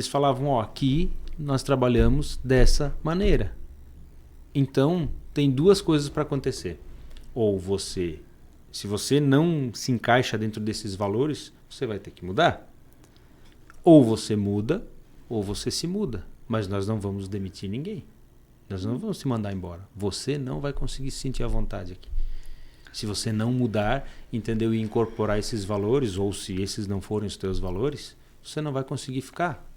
falavam, aqui nós trabalhamos dessa maneira. Então, tem 2 coisas para acontecer. Ou se você não se encaixa dentro desses valores, você vai ter que mudar. Ou você muda, ou você se muda. Mas nós não vamos demitir ninguém. Nós não vamos te mandar embora. Você não vai conseguir se sentir à vontade aqui. Se você não mudar, entendeu? E incorporar esses valores, ou se esses não forem os teus valores, você não vai conseguir ficar.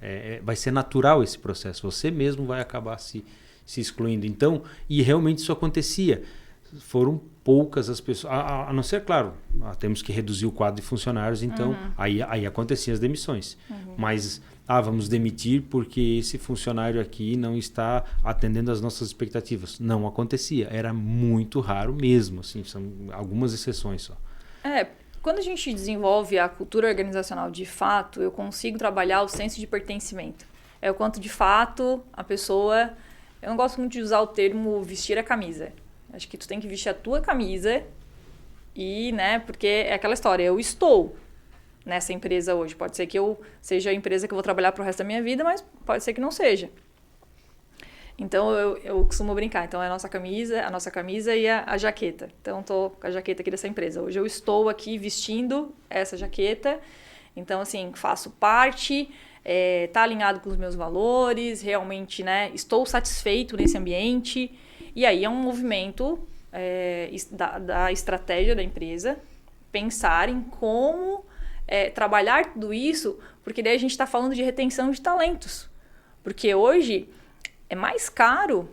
Vai ser natural esse processo. Você mesmo vai acabar se excluindo. Então, e realmente isso acontecia. Foram poucas as pessoas, a não ser, claro, temos que reduzir o quadro de funcionários, então aí aconteciam as demissões. Mas, vamos demitir porque esse funcionário aqui não está atendendo às nossas expectativas. Não acontecia, era muito raro mesmo, assim, são algumas exceções só. Quando a gente desenvolve a cultura organizacional de fato, eu consigo trabalhar o senso de pertencimento. É o quanto de fato a pessoa... Eu não gosto muito de usar o termo vestir a camisa. Acho que tu tem que vestir a tua camisa e, né, porque é aquela história, eu estou nessa empresa hoje. Pode ser que eu seja a empresa que eu vou trabalhar pro resto da minha vida, mas pode ser que não seja. Então, eu costumo brincar. Então, é a nossa camisa e a jaqueta. Então, tô com a jaqueta aqui dessa empresa. Hoje eu estou aqui vestindo essa jaqueta. Então, assim, faço parte tá alinhado com os meus valores, realmente, né, estou satisfeito nesse ambiente. E aí é um movimento da estratégia da empresa, pensar em como trabalhar tudo isso, porque daí a gente está falando de retenção de talentos. Porque hoje é mais caro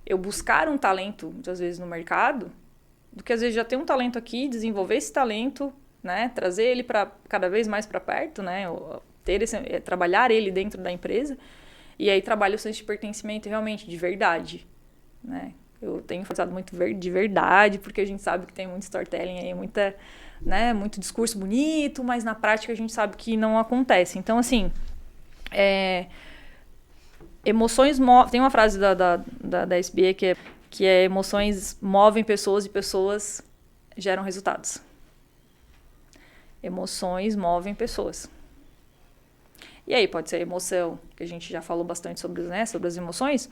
eu buscar um talento, muitas vezes, no mercado, do que às vezes já ter um talento aqui, desenvolver esse talento, né, trazer ele cada vez mais para perto, né, trabalhar ele dentro da empresa, e aí trabalha o senso de pertencimento realmente, de verdade. Né? Eu tenho enfatizado muito de verdade, porque a gente sabe que tem muito storytelling aí, muito discurso bonito, mas na prática a gente sabe que não acontece. Então, assim, emoções tem uma frase da SBA que é emoções movem pessoas e pessoas geram resultados. Emoções movem pessoas. E aí pode ser emoção, que a gente já falou bastante sobre as emoções.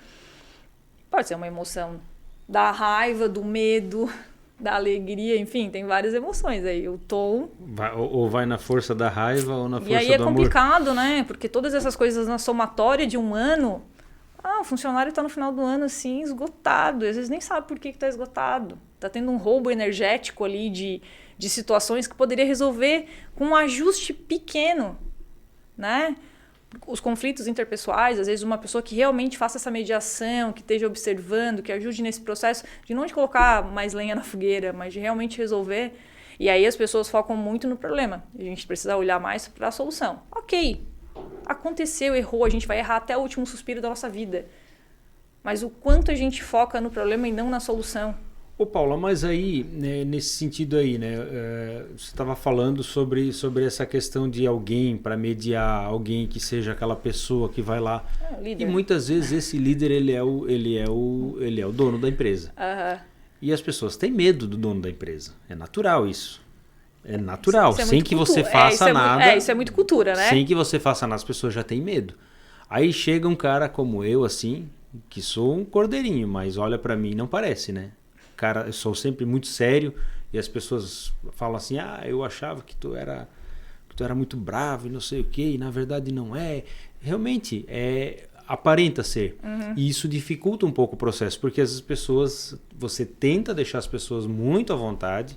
Pode ser uma emoção da raiva, do medo, da alegria, enfim, tem várias emoções aí. O tom... Vai na força da raiva ou na força do amor. E aí é complicado, né? Porque todas essas coisas na somatória de um ano... o funcionário está no final do ano, assim, esgotado. Às vezes nem sabe por que está esgotado. Está tendo um roubo energético ali de situações que poderia resolver com um ajuste pequeno, né? Os conflitos interpessoais, às vezes uma pessoa que realmente faça essa mediação, que esteja observando, que ajude nesse processo de não de colocar mais lenha na fogueira, mas de realmente resolver. E aí as pessoas focam muito no problema. A gente precisa olhar mais para a solução. Ok, aconteceu, errou, a gente vai errar até o último suspiro da nossa vida. Mas o quanto a gente foca no problema e não na solução. Ô Paula, mas aí, né, nesse sentido aí, né, você estava falando sobre essa questão de alguém para mediar, alguém que seja aquela pessoa que vai lá. Líder. E muitas vezes esse líder ele é o dono da empresa. E as pessoas têm medo do dono da empresa. É natural isso. É natural, isso é sem que você faça nada. Isso é muito cultura, né? Sem que você faça nada, as pessoas já têm medo. Aí chega um cara como eu, assim, que sou um cordeirinho, mas olha pra mim, não parece, né? Cara, eu sou sempre muito sério e as pessoas falam assim, eu achava que tu era muito bravo e não sei o quê, e na verdade não é. Realmente, aparenta ser. E isso dificulta um pouco o processo, porque as pessoas, você tenta deixar as pessoas muito à vontade,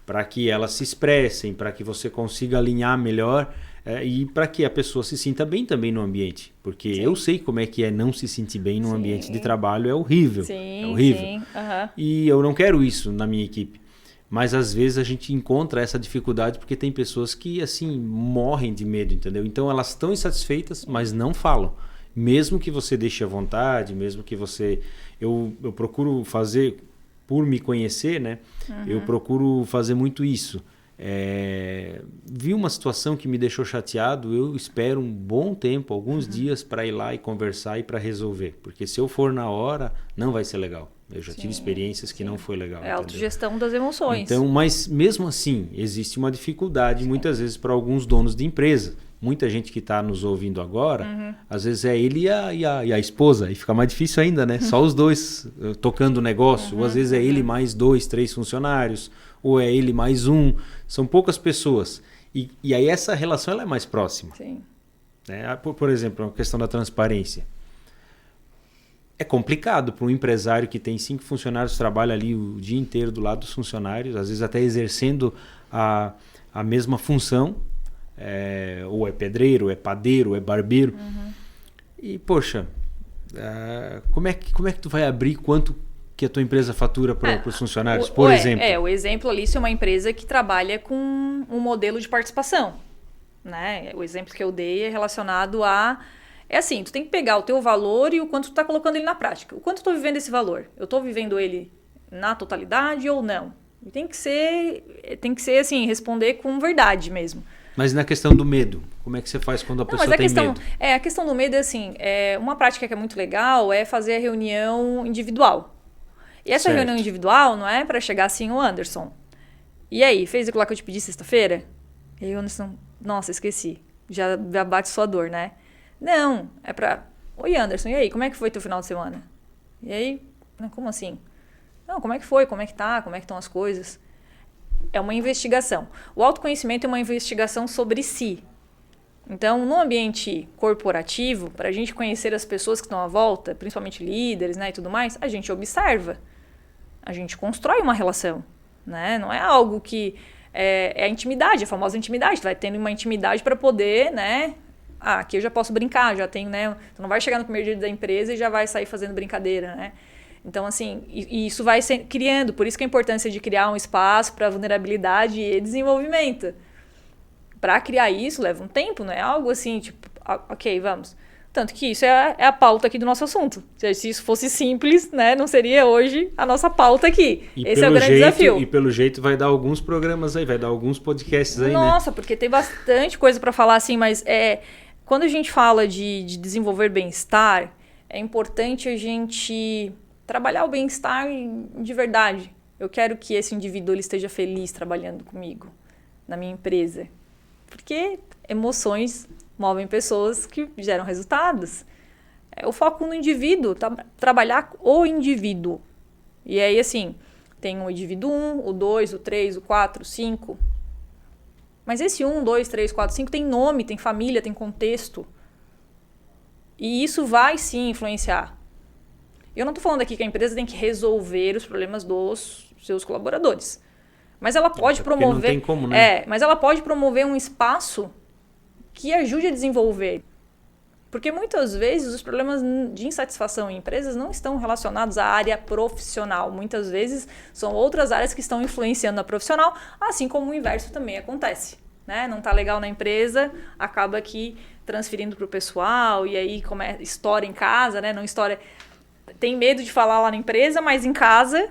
para que elas se expressem, para que você consiga alinhar melhor e para que a pessoa se sinta bem também no ambiente. Porque eu sei como é que é não se sentir bem num ambiente de trabalho, é horrível. É horrível. Sim. E eu não quero isso na minha equipe. Mas às vezes a gente encontra essa dificuldade porque tem pessoas que assim morrem de medo, entendeu? Então elas estão insatisfeitas, mas não falam. Mesmo que você deixe à vontade, mesmo que você... Eu procuro fazer... Por me conhecer, né? Eu procuro fazer muito isso. Vi uma situação que me deixou chateado, eu espero um bom tempo, alguns dias, para ir lá e conversar e para resolver. Porque se eu for na hora, não vai ser legal. Eu já tive experiências que não foi legal. É a autogestão das emoções. Então, mas mesmo assim, existe uma dificuldade muitas vezes para alguns donos de empresa. Muita gente que está nos ouvindo agora, às vezes é ele e a esposa, e fica mais difícil ainda, né? Só os dois tocando o negócio, ou às vezes é ele mais 2, 3 funcionários, ou é ele mais um, são poucas pessoas. E aí essa relação ela é mais próxima. Sim. Né? Por exemplo, a questão da transparência. É complicado para um empresário que tem 5 funcionários, trabalha ali o dia inteiro do lado dos funcionários, às vezes até exercendo a mesma função, ou é pedreiro, ou é padeiro, ou é barbeiro. E, poxa, como é que tu vai abrir quanto que a tua empresa fatura para os funcionários, por exemplo? O exemplo ali, se é uma empresa que trabalha com um modelo de participação. Né? O exemplo que eu dei é relacionado a... É assim, tu tem que pegar o teu valor e o quanto tu está colocando ele na prática. O quanto eu estou vivendo esse valor? Eu estou vivendo ele na totalidade ou não? E tem que ser assim, responder com verdade mesmo. Mas na questão do medo, como é que você faz quando a pessoa tem medo? A questão do medo é assim, uma prática que é muito legal é fazer a reunião individual. E essa reunião individual não é para chegar assim, o Anderson. E aí, fez aquilo lá que eu te pedi sexta-feira? E aí o Anderson, nossa, esqueci. Já bate sua dor, né? Não, é pra... Oi, Anderson, e aí, como é que foi teu final de semana? E aí, como assim? Não, como é que foi? Como é que tá? Como é que estão as coisas? É uma investigação. O autoconhecimento é uma investigação sobre si. Então, no ambiente corporativo, para a gente conhecer as pessoas que estão à volta, principalmente líderes, né, e tudo mais, a gente observa, a gente constrói uma relação, né? Não é algo que é a intimidade, a famosa intimidade. Tu vai tendo uma intimidade para poder, né? Aqui eu já posso brincar, já tenho, né? Tu não vai chegar no primeiro dia da empresa e já vai sair fazendo brincadeira, né? Então, assim, e isso vai criando. Por isso que a importância de criar um espaço para vulnerabilidade e desenvolvimento. Para criar isso leva um tempo, não é algo assim, tipo, ok, vamos. Tanto que isso é a pauta aqui do nosso assunto. Se isso fosse simples, né, não seria hoje a nossa pauta aqui. Esse é o grande desafio. E pelo jeito vai dar alguns programas aí, vai dar alguns podcasts aí, Nossa, né? porque tem bastante coisa para falar, assim, mas quando a gente fala de desenvolver bem-estar, é importante a gente trabalhar o bem-estar de verdade. Eu quero que esse indivíduo ele esteja feliz trabalhando comigo, na minha empresa. Porque emoções movem pessoas que geram resultados. O foco no indivíduo, trabalhar o indivíduo. E aí, assim, tem o indivíduo 1, o 2, o 3, o 4, o 5. Mas esse 1, 2, 3, 4, 5 tem nome, tem família, tem contexto. E isso vai sim influenciar. Eu não estou falando aqui que a empresa tem que resolver os problemas dos seus colaboradores. Mas ela pode promover. Não tem como, né? Mas ela pode promover um espaço que ajude a desenvolver. Porque muitas vezes os problemas de insatisfação em empresas não estão relacionados à área profissional. Muitas vezes são outras áreas que estão influenciando a profissional, assim como o inverso também acontece. Né? Não está legal na empresa, acaba aqui transferindo para o pessoal e aí estoura em casa, né? Não estoura. Tem medo de falar lá na empresa, mas em casa,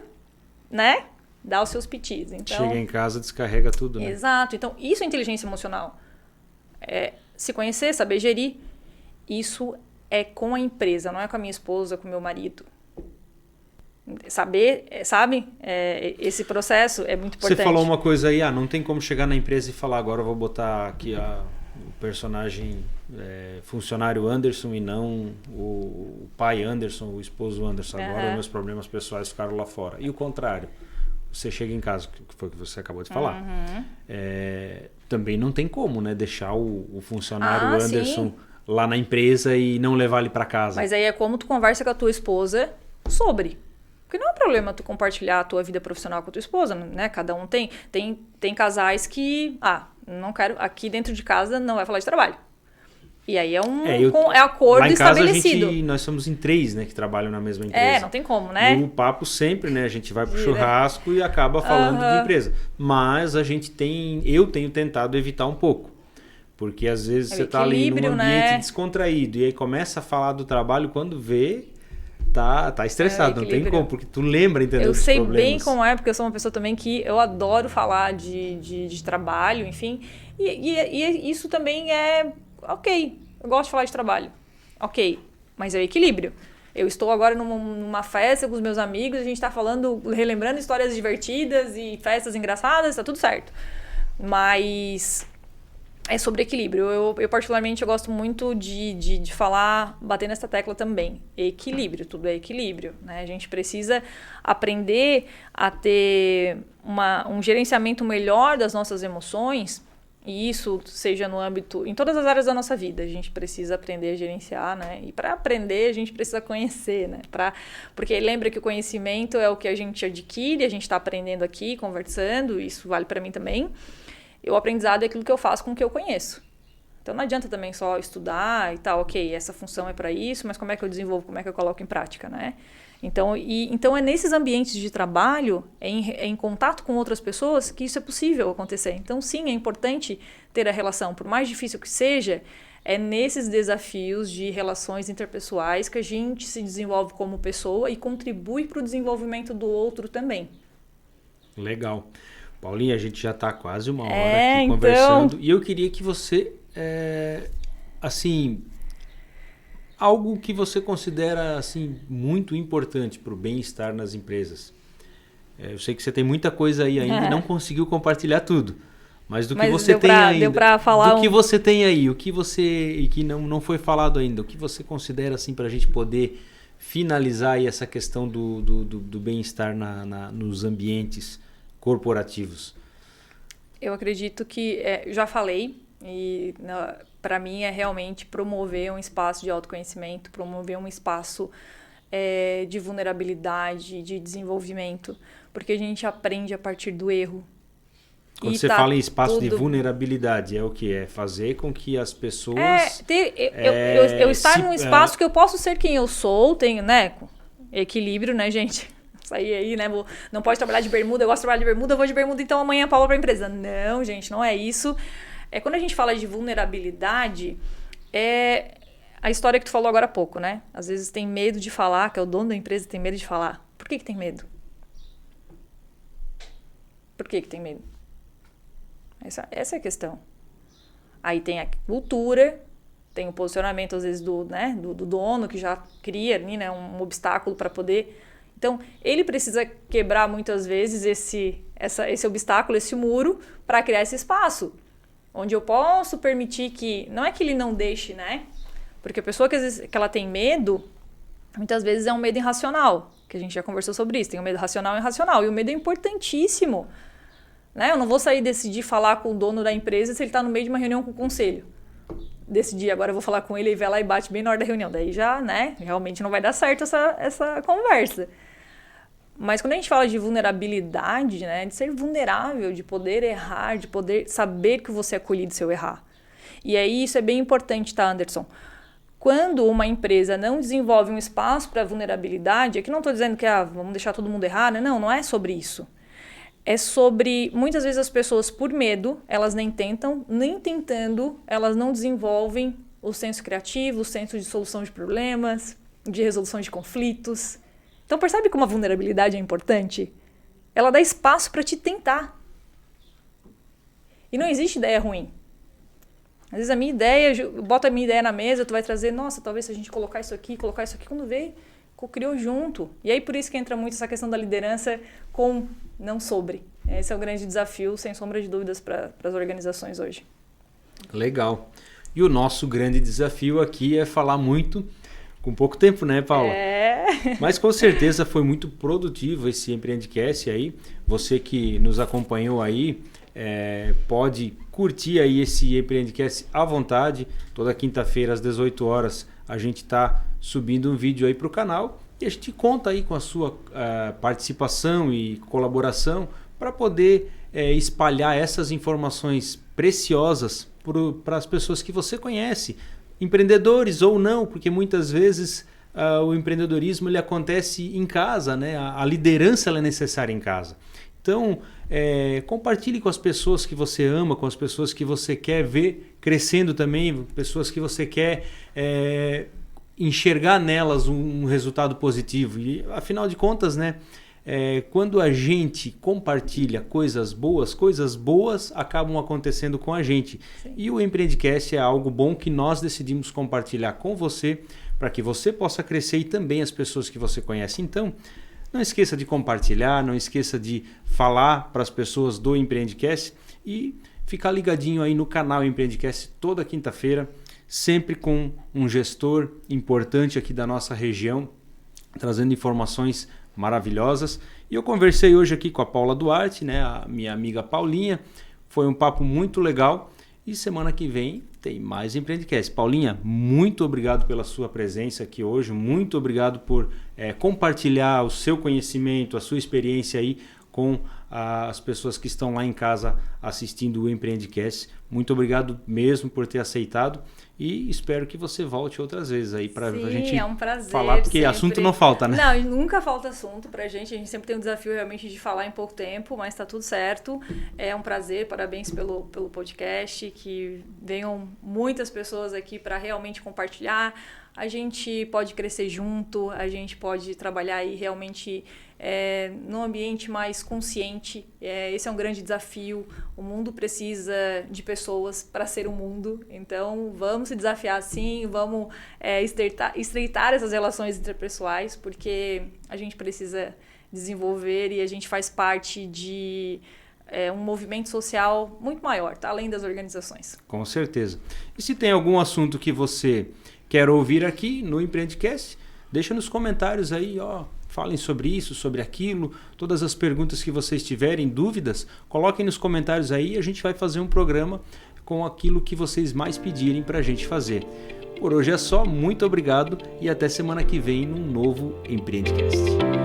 né? Dá os seus pitis. Então, chega em casa, descarrega tudo, né? Exato. Então, isso é inteligência emocional. Se conhecer, saber gerir. Isso é com a empresa, não é com a minha esposa, com o meu marido. Sabe? Esse processo é muito importante. Você falou uma coisa aí, não tem como chegar na empresa e falar, agora eu vou botar aqui o personagem funcionário Anderson e não o pai Anderson, o esposo Anderson. Agora meus problemas pessoais ficaram lá fora. E o contrário. Você chega em casa, que foi o que você acabou de falar. Também não tem como, né? Deixar o funcionário Anderson lá na empresa e não levar ele para casa. Mas aí é como tu conversa com a tua esposa sobre. Porque não é um problema tu compartilhar a tua vida profissional com a tua esposa, né? Cada um tem casais que, não quero, aqui dentro de casa não vai falar de trabalho. E aí é acordo lá em casa estabelecido. Nós somos em 3, né, que trabalham na mesma empresa. Não tem como, né? E o papo sempre, né, a gente vai pro churrasco e acaba falando de empresa. Mas eu tenho tentado evitar um pouco. Porque às vezes você tá ali num ambiente descontraído e aí começa a falar do trabalho, quando vê, tá estressado, não tem como, porque tu lembra, entendeu? Eu sei bem como é, porque eu sou uma pessoa também que eu adoro falar de trabalho, enfim. E isso também é ok. Eu gosto de falar de trabalho. Ok, mas é o equilíbrio. Eu estou agora numa festa com os meus amigos, a gente está relembrando histórias divertidas e festas engraçadas, tá tudo certo. Mas é sobre equilíbrio. Eu particularmente, eu gosto muito de falar, bater nessa tecla também. Equilíbrio, tudo é equilíbrio, né? A gente precisa aprender a ter um gerenciamento melhor das nossas emoções, e isso seja no âmbito, em todas as áreas da nossa vida, a gente precisa aprender a gerenciar, né? E para aprender, a gente precisa conhecer, né? Porque lembra que o conhecimento é o que a gente adquire, a gente está aprendendo aqui, conversando, isso vale para mim também. O aprendizado é aquilo que eu faço com o que eu conheço. Então não adianta também só estudar e tal, ok, essa função é para isso, mas como é que eu desenvolvo, como é que eu coloco em prática, né? Então é nesses ambientes de trabalho, em contato com outras pessoas, que isso é possível acontecer. Então sim, é importante ter a relação, por mais difícil que seja, é nesses desafios de relações interpessoais que a gente se desenvolve como pessoa e contribui para o desenvolvimento do outro também. Legal. Paulinha, a gente já está quase uma hora aqui conversando. E eu queria que você, algo que você considera assim, muito importante para o bem-estar nas empresas. Eu sei que você tem muita coisa aí ainda e não conseguiu compartilhar tudo. Mas do que você tem ainda, deu pra falar do que você tem aí, o que e que não foi falado ainda, o que você considera assim, para a gente poder finalizar aí essa questão do bem-estar nos ambientes corporativos? Eu acredito que, já falei, E para mim é realmente promover um espaço de autoconhecimento, promover um espaço de vulnerabilidade, de desenvolvimento, porque a gente aprende a partir do erro. Quando você fala em espaço de vulnerabilidade, é o que? É fazer com que as pessoas... Eu estar num espaço que eu posso ser quem eu sou, tenho, né? Equilíbrio, né, gente? Sair aí, né? Não pode trabalhar de bermuda, eu gosto de trabalhar de bermuda, eu vou de bermuda, então amanhã Paula para a empresa. Não, gente, não é isso. Quando a gente fala de vulnerabilidade, é a história que tu falou agora há pouco, né? Às vezes tem medo de falar, que é o dono da empresa tem medo de falar. Por que tem medo? Por que tem medo? Essa é a questão. Aí tem a cultura, tem o posicionamento, às vezes, do dono, que já cria ali, né, um obstáculo para poder... Então, ele precisa quebrar, muitas vezes, esse obstáculo, esse muro, para criar esse espaço. Onde eu posso permitir que... Não é que ele não deixe, né? Porque a pessoa que, às vezes, que ela tem medo, muitas vezes é um medo irracional, que a gente já conversou sobre isso. Tem o medo racional e irracional. E o medo é importantíssimo. Né? Eu não vou sair e decidir falar com o dono da empresa se ele está no meio de uma reunião com o conselho. Decidir, agora eu vou falar com ele e vai lá e bate bem na hora da reunião. Daí já, né, realmente não vai dar certo essa conversa. Mas quando a gente fala de vulnerabilidade, né, de ser vulnerável, de poder errar, de poder saber que você é acolhido se eu errar. E aí isso é bem importante, tá, Anderson? Quando uma empresa não desenvolve um espaço para vulnerabilidade, aqui não estou dizendo que vamos deixar todo mundo errar, né? Não é sobre isso. É sobre, muitas vezes as pessoas por medo, elas nem tentam, nem tentando, elas não desenvolvem o senso criativo, o senso de solução de problemas, de resolução de conflitos. Então percebe como a vulnerabilidade é importante? Ela dá espaço para te tentar. E não existe ideia ruim. Às vezes a minha ideia, eu boto a minha ideia na mesa, tu vai trazer, nossa, talvez se a gente colocar isso aqui, quando vê, co-criou junto. E aí por isso que entra muito essa questão da liderança com, não sobre. Esse é o grande desafio, sem sombra de dúvidas, para as organizações hoje. Legal. E o nosso grande desafio aqui é falar muito com pouco tempo, né, Paula? Mas com certeza foi muito produtivo esse Empreendcast aí. Você que nos acompanhou aí, pode curtir aí esse Empreendcast à vontade. Toda quinta-feira às 18 horas a gente está subindo um vídeo aí para o canal e a gente conta aí com a sua participação e colaboração para poder espalhar essas informações preciosas para as pessoas que você conhece, empreendedores ou não, porque muitas vezes o empreendedorismo ele acontece em casa, né? A liderança ela é necessária em casa. Então, compartilhe com as pessoas que você ama, com as pessoas que você quer ver crescendo também, pessoas que você quer enxergar nelas um resultado positivo. E, afinal de contas, né, quando a gente compartilha coisas boas acabam acontecendo com a gente. Sim. E o Empreendcast é algo bom que nós decidimos compartilhar com você, para que você possa crescer e também as pessoas que você conhece. Então, não esqueça de compartilhar, não esqueça de falar para as pessoas do Empreendcast e ficar ligadinho aí no canal Empreendcast toda quinta-feira, sempre com um gestor importante aqui da nossa região, trazendo informações maravilhosas. E eu conversei hoje aqui com a Paula Duarte, né, a minha amiga Paulinha. Foi um papo muito legal e semana que vem tem mais Empreendcast. Paulinha, muito obrigado pela sua presença aqui hoje, muito obrigado por compartilhar o seu conhecimento, a sua experiência aí com as pessoas que estão lá em casa assistindo o Empreendcast. Muito obrigado mesmo por ter aceitado e espero que você volte outras vezes aí para a gente é um prazer, falar, porque sempre. Assunto não falta, né? Não, nunca falta assunto pra gente, a gente sempre tem um desafio realmente de falar em pouco tempo, mas tá tudo certo, é um prazer, parabéns pelo podcast, que venham muitas pessoas aqui para realmente compartilhar, a gente pode crescer junto, a gente pode trabalhar aí realmente num ambiente mais consciente. Esse é um grande desafio. O mundo precisa de pessoas para ser um mundo. Então, vamos se desafiar sim, vamos estreitar essas relações interpessoais, porque a gente precisa desenvolver e a gente faz parte de um movimento social muito maior, tá? Além das organizações. Com certeza. E se tem algum assunto que você quer ouvir aqui no Empreendcast, deixa nos comentários aí, ó. Falem sobre isso, sobre aquilo, todas as perguntas que vocês tiverem, dúvidas, coloquem nos comentários aí e a gente vai fazer um programa com aquilo que vocês mais pedirem para a gente fazer. Por hoje é só, muito obrigado e até semana que vem num novo Empreendecast.